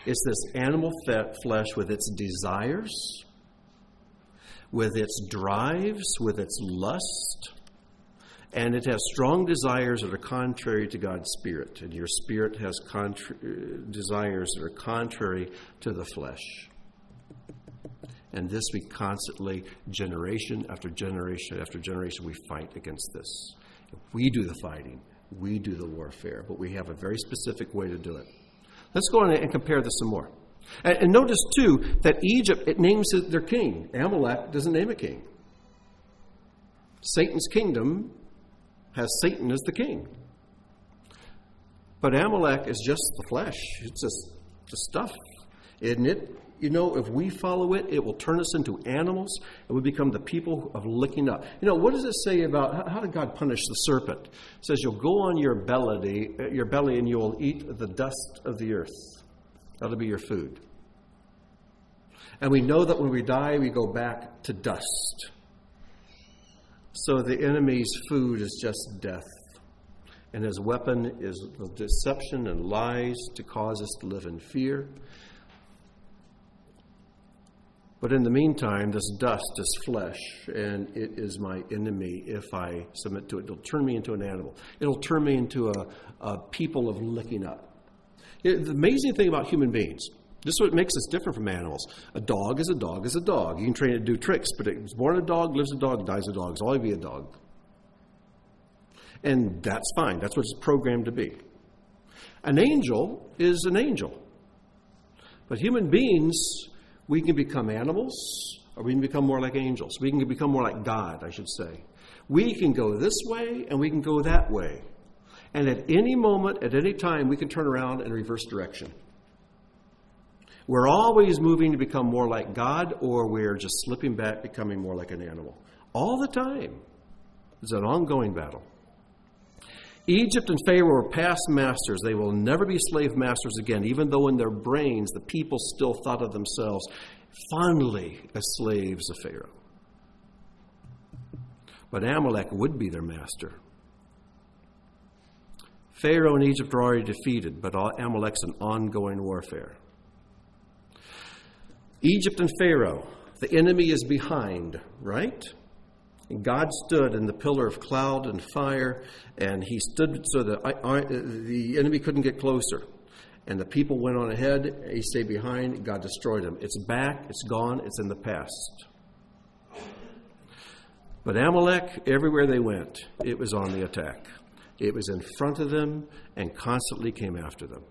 It's this animal flesh with its desires, with its drives, with its lust, and it has strong desires that are contrary to God's Spirit. And your spirit has desires that are contrary to the flesh. And this we constantly, generation after generation after generation, we fight against this. We do the fighting. We do the warfare. But we have a very specific way to do it. Let's go on and compare this some more. And notice, too, that Egypt, it names their king. Amalek doesn't name a king. Satan's kingdom has Satan as the king. But Amalek is just the flesh. It's just the stuff. Isn't it? You know, if we follow it, it will turn us into animals, and we become the people of licking up. You know, what does it say about, how did God punish the serpent? It says, you'll go on your belly, and you will eat the dust of the earth. That'll be your food. And we know that when we die, we go back to dust. So the enemy's food is just death. And his weapon is deception and lies to cause us to live in fear. But in the meantime, this dust is flesh, and it is my enemy if I submit to it. It'll turn me into an animal. It'll turn me into a people of licking up. The amazing thing about human beings, this is what makes us different from animals. A dog is a dog is a dog. You can train it to do tricks, but it's born a dog, lives a dog, dies a dog. It's always be a dog. And that's fine. That's what it's programmed to be. An angel is an angel. But human beings, we can become animals, or we can become more like angels. We can become more like God, I should say. We can go this way and we can go that way. And at any moment, at any time, we can turn around and reverse direction. We're always moving to become more like God, or we're just slipping back, becoming more like an animal. All the time. It's an ongoing battle. Egypt and Pharaoh were past masters. They will never be slave masters again, even though in their brains the people still thought of themselves fondly as slaves of Pharaoh. But Amalek would be their master. Pharaoh and Egypt are already defeated, but Amalek's an ongoing warfare. Egypt and Pharaoh, the enemy is behind, right? And God stood in the pillar of cloud and fire, and he stood so that the enemy couldn't get closer. And the people went on ahead, he stayed behind, God destroyed them. It's back, it's gone, it's in the past. But Amalek, everywhere they went, it was on the attack. It was in front of them and constantly came after them.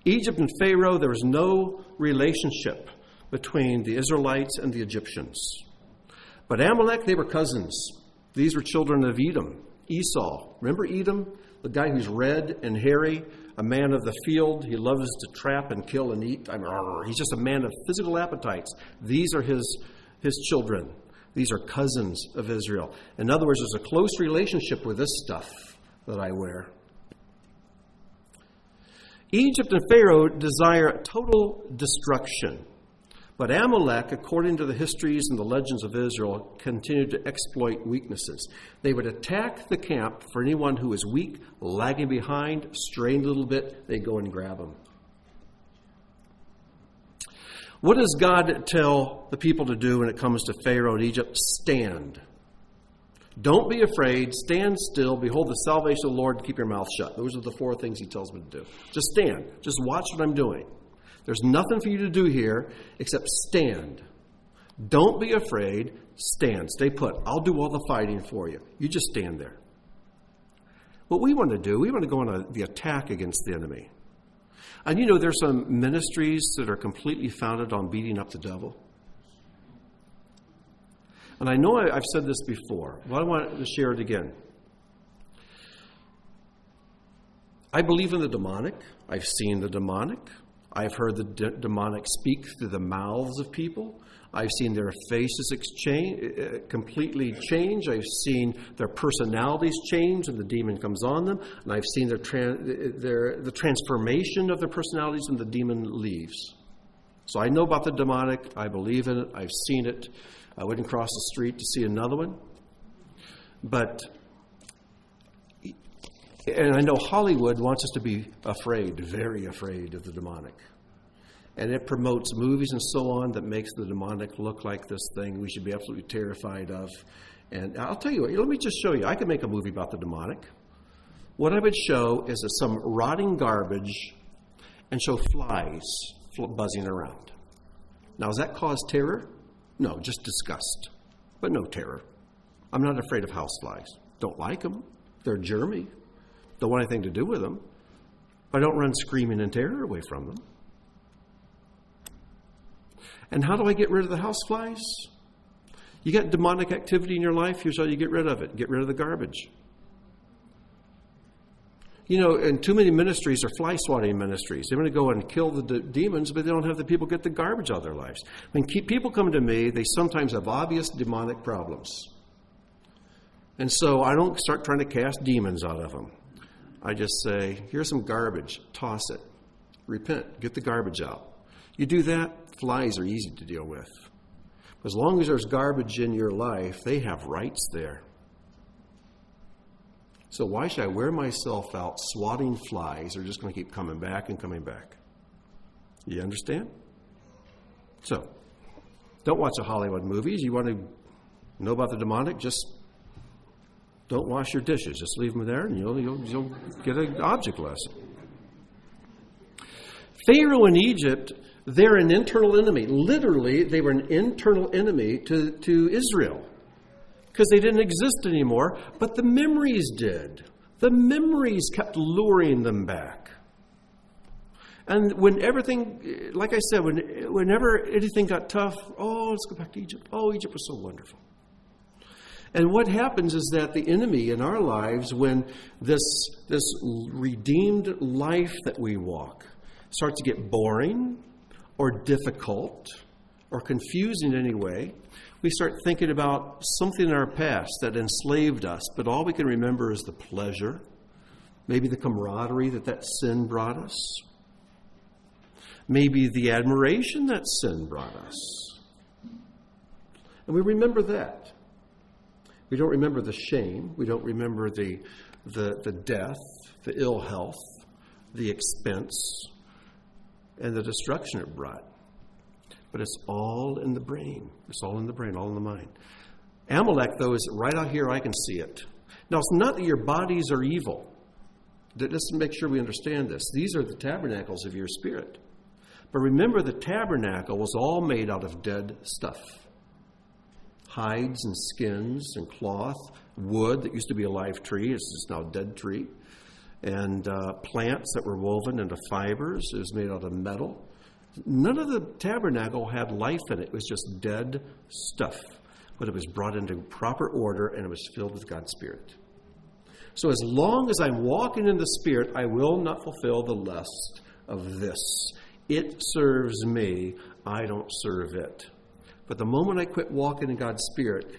Egypt and Pharaoh, there was no relationship between the Israelites and the Egyptians. But Amalek, they were cousins. These were children of Edom, Esau. Remember Edom? The guy who's red and hairy, a man of the field. He loves to trap and kill and eat. He's just a man of physical appetites. These are his children. These are cousins of Israel. In other words, there's a close relationship with this stuff that I wear. Egypt and Pharaoh desire total destruction. But Amalek, according to the histories and the legends of Israel, continued to exploit weaknesses. They would attack the camp for anyone who was weak, lagging behind, straying a little bit, they'd go and grab them. What does God tell the people to do when it comes to Pharaoh and Egypt? Stand. Don't be afraid. Stand still. Behold the salvation of the Lord, and keep your mouth shut. Those are the 4 things he tells me to do. Just stand. Just watch what I'm doing. There's nothing for you to do here except stand. Don't be afraid. Stand. Stay put. I'll do all the fighting for you. You just stand there. What we want to do, we want to go on the attack against the enemy. And you know, there's some ministries that are completely founded on beating up the devil. And I know I've said this before, but I want to share it again. I believe in the demonic. I've seen the demonic. I've heard the demonic speak through the mouths of people. I've seen their faces completely change. I've seen their personalities change, and the demon comes on them. And I've seen the transformation of their personalities, and the demon leaves. So I know about the demonic. I believe in it. I've seen it. I wouldn't cross the street to see another one. And I know Hollywood wants us to be afraid, very afraid of the demonic. And it promotes movies and so on that makes the demonic look like this thing we should be absolutely terrified of. And I'll tell you what, let me just show you. I could make a movie about the demonic. What I would show is some rotting garbage and show flies buzzing around. Now, does that cause terror? No, just disgust, but no terror. I'm not afraid of houseflies. Don't like them. They're germy. Don't want anything to do with them. I don't run screaming in terror away from them. And how do I get rid of the houseflies? You got demonic activity in your life, here's how you get rid of it. Get rid of the garbage. You know, and too many ministries are fly swatting ministries. They want to go and kill the demons, but they don't have the people get the garbage out of their lives. When people come to me, they sometimes have obvious demonic problems. And so I don't start trying to cast demons out of them. I just say, here's some garbage, toss it. Repent, get the garbage out. You do that, flies are easy to deal with. As long as there's garbage in your life, they have rights there. So why should I wear myself out swatting flies? They're just going to keep coming back and coming back. You understand? So, don't watch the Hollywood movies. You want to know about the demonic? Just don't wash your dishes. Just leave them there and you'll get an object lesson. Pharaoh in Egypt, they're an internal enemy. Literally, they were an internal enemy to Israel because they didn't exist anymore, but the memories did. The memories kept luring them back. And when everything, like I said, whenever anything got tough, oh, let's go back to Egypt. Oh, Egypt was so wonderful. And what happens is that the enemy in our lives, when this redeemed life that we walk starts to get boring or difficult or confusing in any way, we start thinking about something in our past that enslaved us, but all we can remember is the pleasure, maybe the camaraderie that sin brought us, maybe the admiration that sin brought us. And we remember that. We don't remember the shame. We don't remember the death, the ill health, the expense, and the destruction it brought. But it's all in the brain. It's all in the brain, all in the mind. Amalek, though, is right out here. I can see it. Now, it's not that your bodies are evil. Let's make sure we understand this. These are the tabernacles of your spirit. But remember, the tabernacle was all made out of dead stuff. Hides and skins and cloth, wood that used to be a live tree is now a dead tree, and plants that were woven into fibers. It was made out of metal. None of the tabernacle had life in it. It was just dead stuff. But it was brought into proper order, and it was filled with God's Spirit. So as long as I'm walking in the Spirit, I will not fulfill the lust of this. It serves me. I don't serve it. But the moment I quit walking in God's Spirit,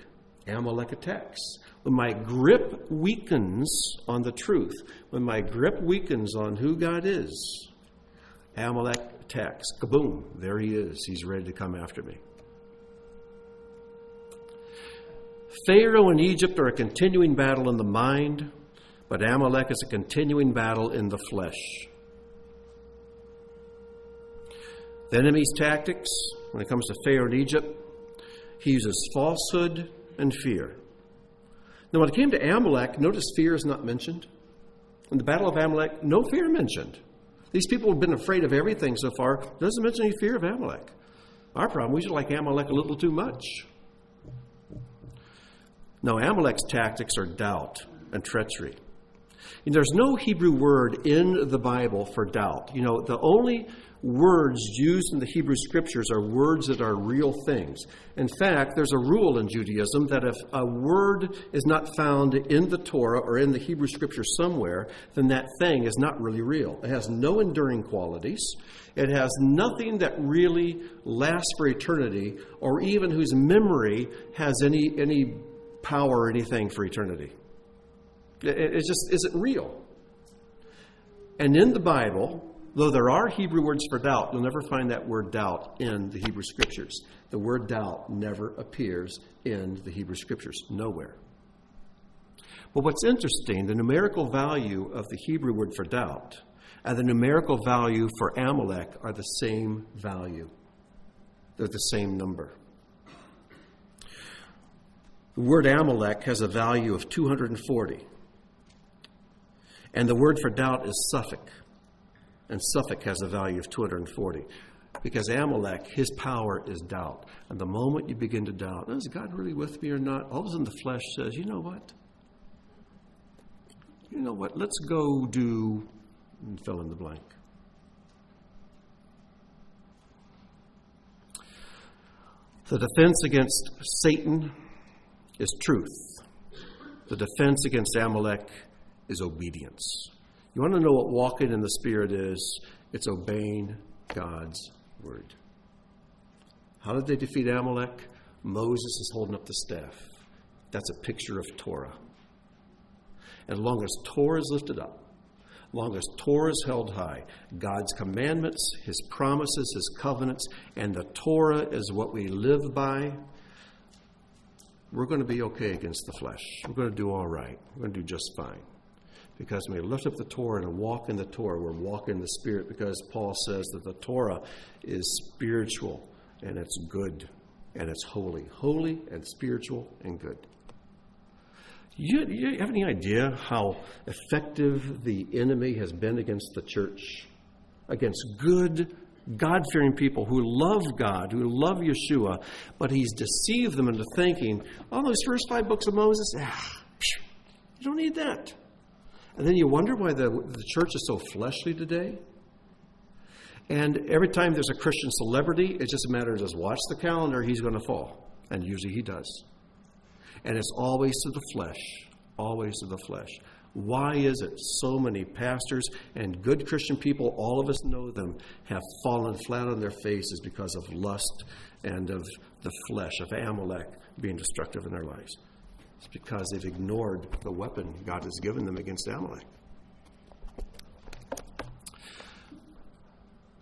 Amalek attacks. When my grip weakens on the truth, when my grip weakens on who God is, Amalek attacks. Kaboom, there he is. He's ready to come after me. Pharaoh and Egypt are a continuing battle in the mind, but Amalek is a continuing battle in the flesh. The enemy's tactics, when it comes to Pharaoh and Egypt, he uses falsehood and fear. Now, when it came to Amalek, notice fear is not mentioned. In the battle of Amalek, no fear mentioned. These people have been afraid of everything so far. It doesn't mention any fear of Amalek. Our problem, we just like Amalek a little too much. No, Amalek's tactics are doubt and treachery. And there's no Hebrew word in the Bible for doubt. You know, the only words used in the Hebrew Scriptures are words that are real things. In fact, there's a rule in Judaism that if a word is not found in the Torah or in the Hebrew Scriptures somewhere, then that thing is not really real. It has no enduring qualities. It has nothing that really lasts for eternity, or even whose memory has any power or anything for eternity. It just isn't real. And in the Bible, though there are Hebrew words for doubt, you'll never find that word doubt in the Hebrew Scriptures. The word doubt never appears in the Hebrew Scriptures. Nowhere. But what's interesting, the numerical value of the Hebrew word for doubt and the numerical value for Amalek are the same value. They're the same number. The word Amalek has a value of 240. And the word for doubt is Suffolk. And Suffolk has a value of 240. Because Amalek, his power is doubt. And the moment you begin to doubt, is God really with me or not? All of a sudden the flesh says, you know what? Let's go do, and fill in the blank. The defense against Satan is truth. The defense against Amalek is obedience. You want to know what walking in the Spirit is? It's obeying God's word. How did they defeat Amalek? Moses is holding up the staff. That's a picture of Torah. And as long as Torah is lifted up, as long as Torah is held high, God's commandments, His promises, His covenants, and the Torah is what we live by, we're going to be okay against the flesh. We're going to do all right. We're going to do just fine. Because when we lift up the Torah and walk in the Torah, we're walking in the Spirit, because Paul says that the Torah is spiritual and it's good and it's holy. Holy and spiritual and good. You have any idea how effective the enemy has been against the church? Against good, God-fearing people who love God, who love Yeshua, but he's deceived them into thinking, oh, those first 5 books of Moses, you don't need that. And then you wonder why the church is so fleshly today. And every time there's a Christian celebrity, it's just a matter of just watch the calendar, he's going to fall. And usually he does. And it's always to the flesh. Always to the flesh. Why is it so many pastors and good Christian people, all of us know them, have fallen flat on their faces because of lust and of the flesh, of Amalek being destructive in their lives? It's because they've ignored the weapon God has given them against Amalek.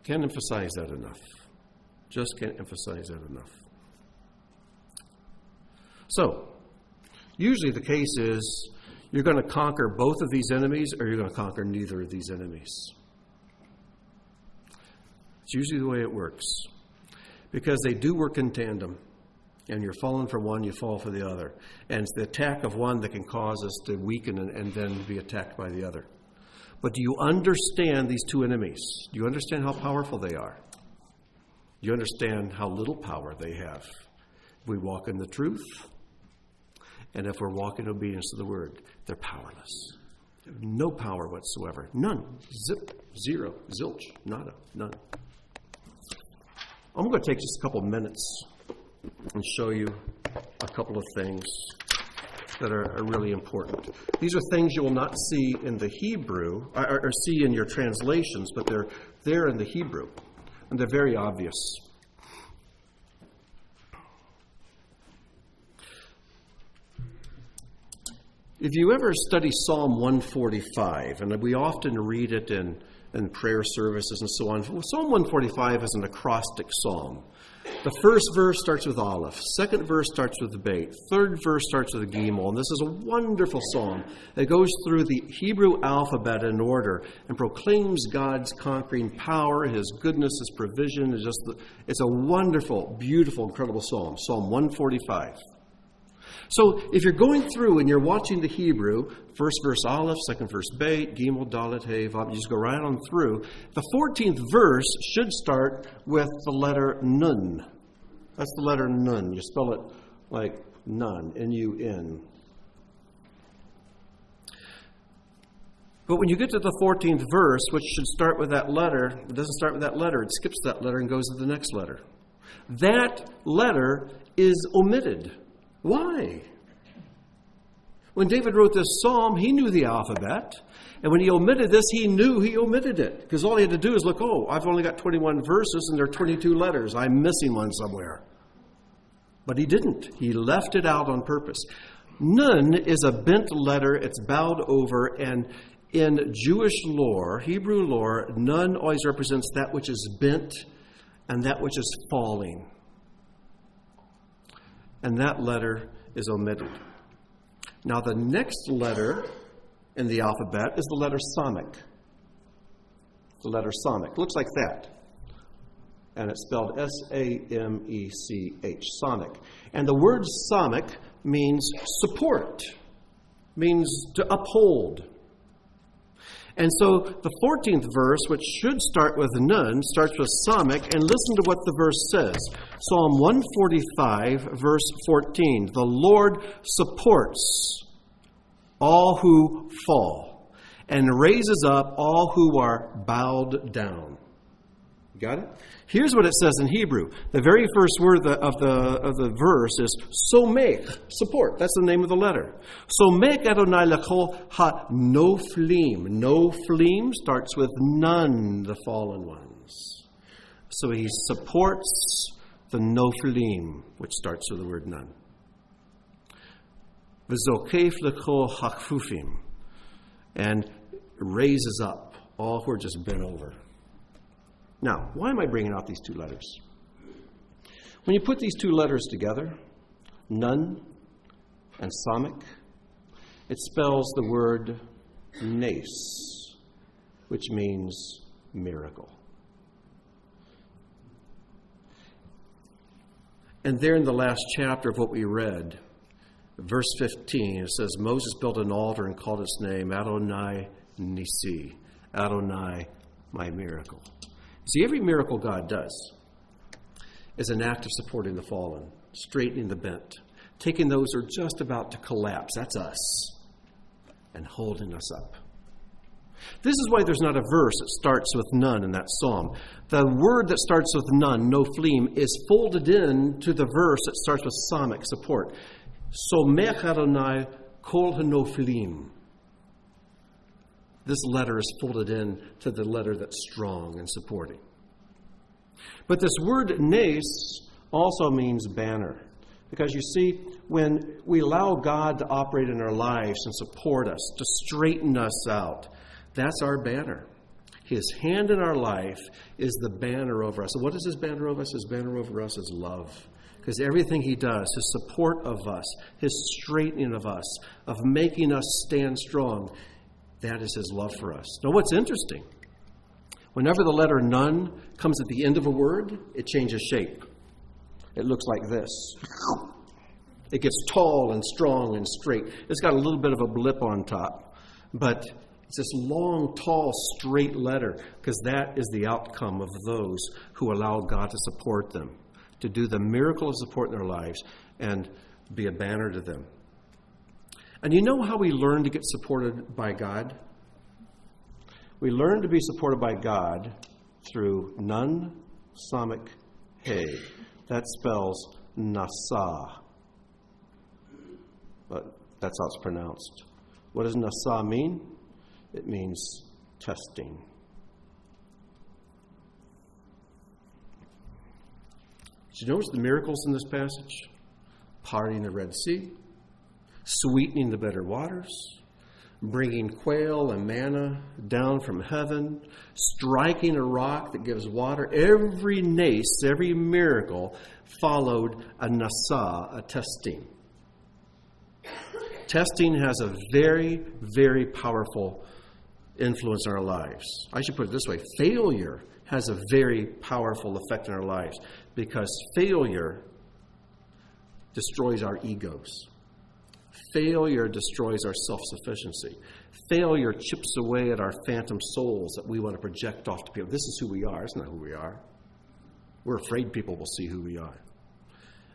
Can't emphasize that enough. Just can't emphasize that enough. So, usually the case is you're going to conquer both of these enemies or you're going to conquer neither of these enemies. It's usually the way it works. Because they do work in tandem. And you're falling for one, you fall for the other. And it's the attack of one that can cause us to weaken and then be attacked by the other. But do you understand these two enemies? Do you understand how powerful they are? Do you understand how little power they have? If we walk in the truth, and if we're walking in obedience to the word, they're powerless. They have no power whatsoever. None. Zip. Zero. Zilch. Nada. None. I'm going to take just a couple minutes and show you a couple of things that are really important. These are things you will not see in the Hebrew, or see in your translations, but they're there in the Hebrew, and they're very obvious. If you ever study Psalm 145, and we often read it in prayer services and so on, Psalm 145 is an acrostic psalm. The first verse starts with Aleph. Second verse starts with the Beit. Third verse starts with the Gimel. And this is a wonderful psalm that goes through the Hebrew alphabet in order and proclaims God's conquering power, His goodness, His provision. It's a wonderful, beautiful, incredible psalm. Psalm 145. So if you're going through and you're watching the Hebrew, first verse Aleph, second verse Beit, Gimel, Dalet, Hey, Vav, you just go right on through. The 14th verse should start with the letter Nun. That's the letter Nun. You spell it like none, N-U-N. But when you get to the 14th verse, which should start with that letter, it doesn't start with that letter. It skips that letter and goes to the next letter. That letter is omitted. Why? When David wrote this psalm, he knew the alphabet. And when he omitted this, he knew he omitted it. Because all he had to do is look, I've only got 21 verses and there are 22 letters. I'm missing one somewhere. But he didn't. He left it out on purpose. Nun is a bent letter. It's bowed over. And in Jewish lore, Hebrew lore, Nun always represents that which is bent and that which is falling. And that letter is omitted. Now, the next letter in the alphabet is the letter Samech. The letter Samech. Looks like that. And it's spelled S-A-M-E-C-H, Samech. And the word Samech means support, means to uphold. And so the 14th verse, which should start with Nun, starts with Samech, and listen to what the verse says. Psalm 145, verse 14. The Lord supports all who fall and raises up all who are bowed down. Got it? Here's what it says in Hebrew. The very first word of the verse is somech, support. That's the name of the letter. Somech Adonai lechol ha-noflim. Noflim starts with none, the fallen ones. So he supports the noflim, which starts with the word none. V'zokef lechol hakfufim, and raises up all who are just bent over. Now, why am I bringing out these two letters? When you put these two letters together, Nun and Samech, it spells the word Nes, which means miracle. And there in the last chapter of what we read, verse 15, it says, Moses built an altar and called its name Adonai Nisi, Adonai, my miracle. See, every miracle God does is an act of supporting the fallen, straightening the bent, taking those who are just about to collapse, that's us, and holding us up. This is why there's not a verse that starts with none in that psalm. The word that starts with none, noflim, is folded in to the verse that starts with psalmic support. Somech Adonai kol hanoflim. This letter is folded in to the letter that's strong and supporting. But this word nes also means banner. Because you see, when we allow God to operate in our lives and support us, to straighten us out, that's our banner. His hand in our life is the banner over us. And what is his banner over us? His banner over us is love. Because everything he does, his support of us, his straightening of us, of making us stand strong, that is his love for us. Now what's interesting, whenever the letter none comes at the end of a word, it changes shape. It looks like this. It gets tall and strong and straight. It's got a little bit of a blip on top, but it's this long, tall, straight letter, because that is the outcome of those who allow God to support them, to do the miracle of support in their lives and be a banner to them. And you know how we learn to get supported by God? We learn to be supported by God through nun, psalmic, hey. That spells nasa. But that's how it's pronounced. What does nasa mean? It means testing. Did you notice the miracles in this passage? Parting the Red Sea, sweetening the bitter waters, bringing quail and manna down from heaven, striking a rock that gives water. Every nace, every miracle followed a nasa, a testing. Testing has a very, very powerful influence in our lives. I should put it this way. Failure has a very powerful effect in our lives, because failure destroys our egos. Failure destroys our self-sufficiency. Failure chips away at our phantom souls that we want to project off to people. This is who we are. It's not who we are. We're afraid people will see who we are.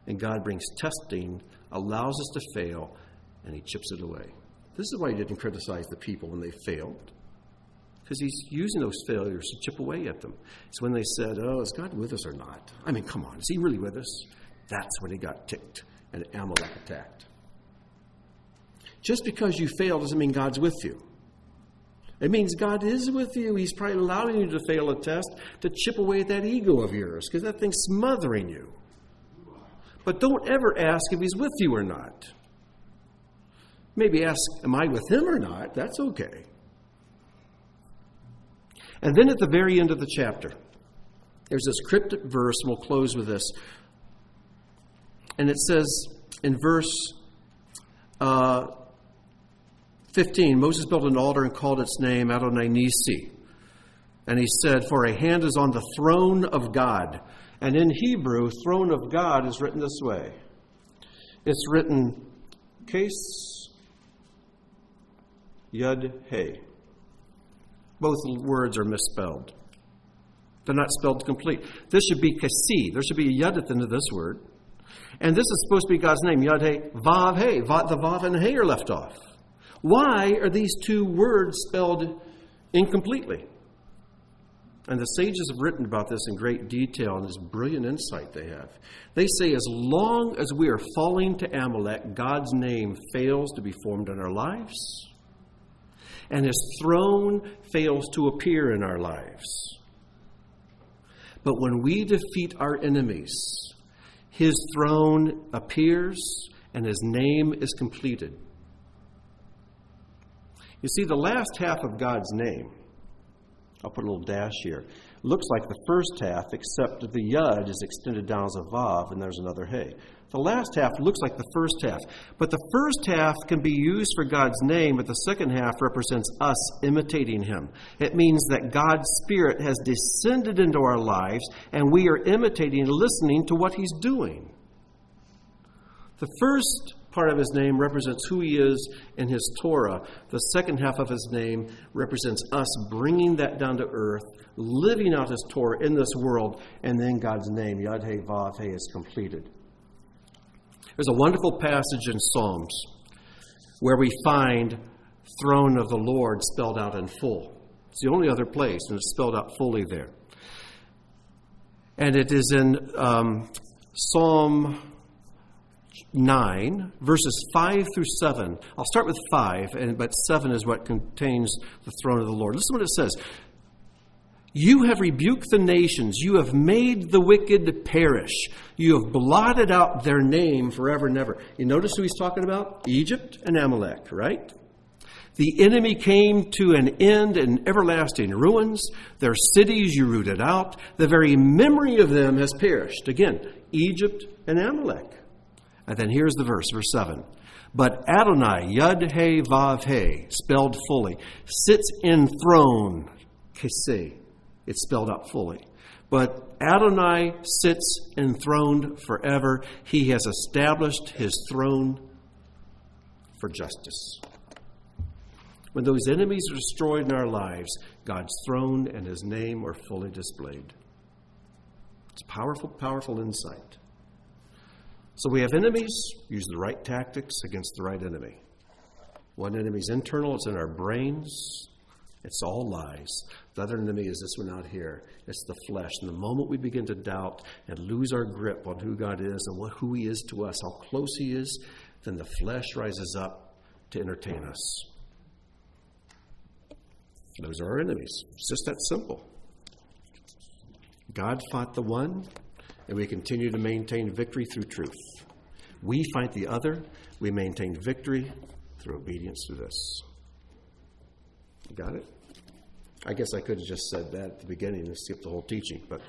And God brings testing, allows us to fail, and he chips it away. This is why he didn't criticize the people when they failed, because he's using those failures to chip away at them. It's when they said, oh, is God with us or not? I mean, come on, is he really with us? That's when he got ticked and Amalek attacked. Just because you fail doesn't mean God's with you. It means God is with you. He's probably allowing you to fail a test to chip away at that ego of yours, because that thing's smothering you. But don't ever ask if he's with you or not. Maybe ask, am I with him or not? That's okay. And then at the very end of the chapter, there's this cryptic verse, and we'll close with this. And it says in verse 15, Moses built an altar and called its name Adonai Nisi. And he said, for a hand is on the throne of God. And in Hebrew, throne of God is written this way. It's written, Kes Yud He. Both words are misspelled. They're not spelled complete. This should be Kasi. There should be a Yud at the end of this word. And this is supposed to be God's name, Yud He, Vav He. The Vav and the He are left off. Why are these two words spelled incompletely? And the sages have written about this in great detail, and this brilliant insight they have. They say as long as we are falling to Amalek, God's name fails to be formed in our lives, and his throne fails to appear in our lives. But when we defeat our enemies, his throne appears and his name is completed. You see, the last half of God's name, I'll put a little dash here, looks like the first half, except that the Yud is extended down as a Vav, and there's another He. The last half looks like the first half. But the first half can be used for God's name, but the second half represents us imitating him. It means that God's Spirit has descended into our lives, and we are imitating and listening to what he's doing. The first part of his name represents who he is in his Torah. The second half of his name represents us bringing that down to earth, living out his Torah in this world, and then God's name, Yad He Vav He, is completed. There's a wonderful passage in Psalms where we find throne of the Lord spelled out in full. It's the only other place, and it's spelled out fully there. And it is in Psalm 9, verses 5 through 7. I'll start with 5, but 7 is what contains the throne of the Lord. Listen to what it says. You have rebuked the nations. You have made the wicked perish. You have blotted out their name forever and ever. You notice who he's talking about? Egypt and Amalek, right? The enemy came to an end in everlasting ruins. Their cities you rooted out. The very memory of them has perished. Again, Egypt and Amalek. And then here's the verse 7. But Adonai, Yud-He, Vav-He, spelled fully, sits enthroned. Keseh, it's spelled out fully. But Adonai sits enthroned forever. He has established his throne for justice. When those enemies are destroyed in our lives, God's throne and his name are fully displayed. It's powerful, powerful insight. So we have enemies, use the right tactics against the right enemy. One enemy's internal, it's in our brains. It's all lies. The other enemy is this one out here. It's the flesh. And the moment we begin to doubt and lose our grip on who God is and who he is to us, how close he is, then the flesh rises up to entertain us. Those are our enemies. It's just that simple. God fought the one, and we continue to maintain victory through truth. We fight the other. We maintain victory through obedience to this. Got it? I guess I could have just said that at the beginning and skipped the whole teaching, but...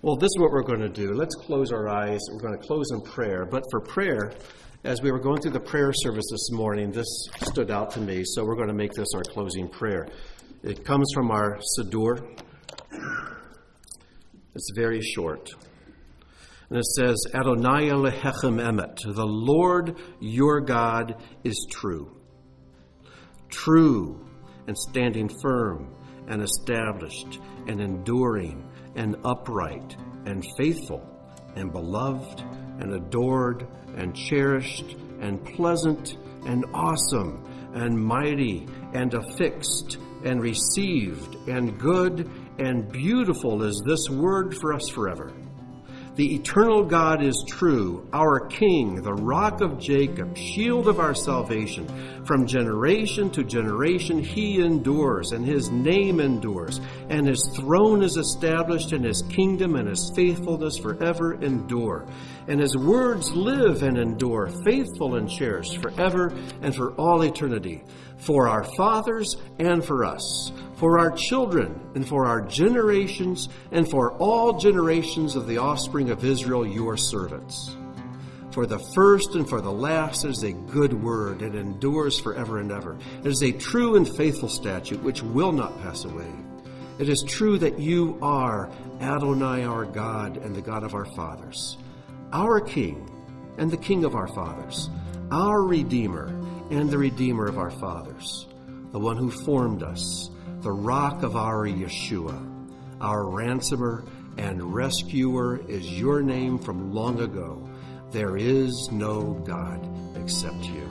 Well, this is what we're going to do. Let's close our eyes. We're going to close in prayer. But for prayer, as we were going through the prayer service this morning, this stood out to me, so we're going to make this our closing prayer. It comes from our Siddur. It's very short. And it says, Adonai Elohechem Emet, the Lord your God is true. True and standing firm and established and enduring and upright and faithful and beloved and adored and cherished and pleasant and awesome and mighty and affixed and received and good and beautiful is this word for us forever. The eternal God is true, our King, the rock of Jacob, shield of our salvation. From generation to generation he endures, and his name endures, and his throne is established, and his kingdom and his faithfulness forever endure. And his words live and endure, faithful and cherished forever and for all eternity, for our fathers and for us, for our children and for our generations and for all generations of the offspring of Israel, your servants. For the first and for the last is a good word, and endures forever and ever. It is a true and faithful statute which will not pass away. It is true that you are Adonai our God and the God of our fathers, our King and the King of our fathers, our Redeemer and the Redeemer of our fathers, the one who formed us, the rock of our Yeshua, our ransomer and rescuer is your name from long ago. There is no God except you.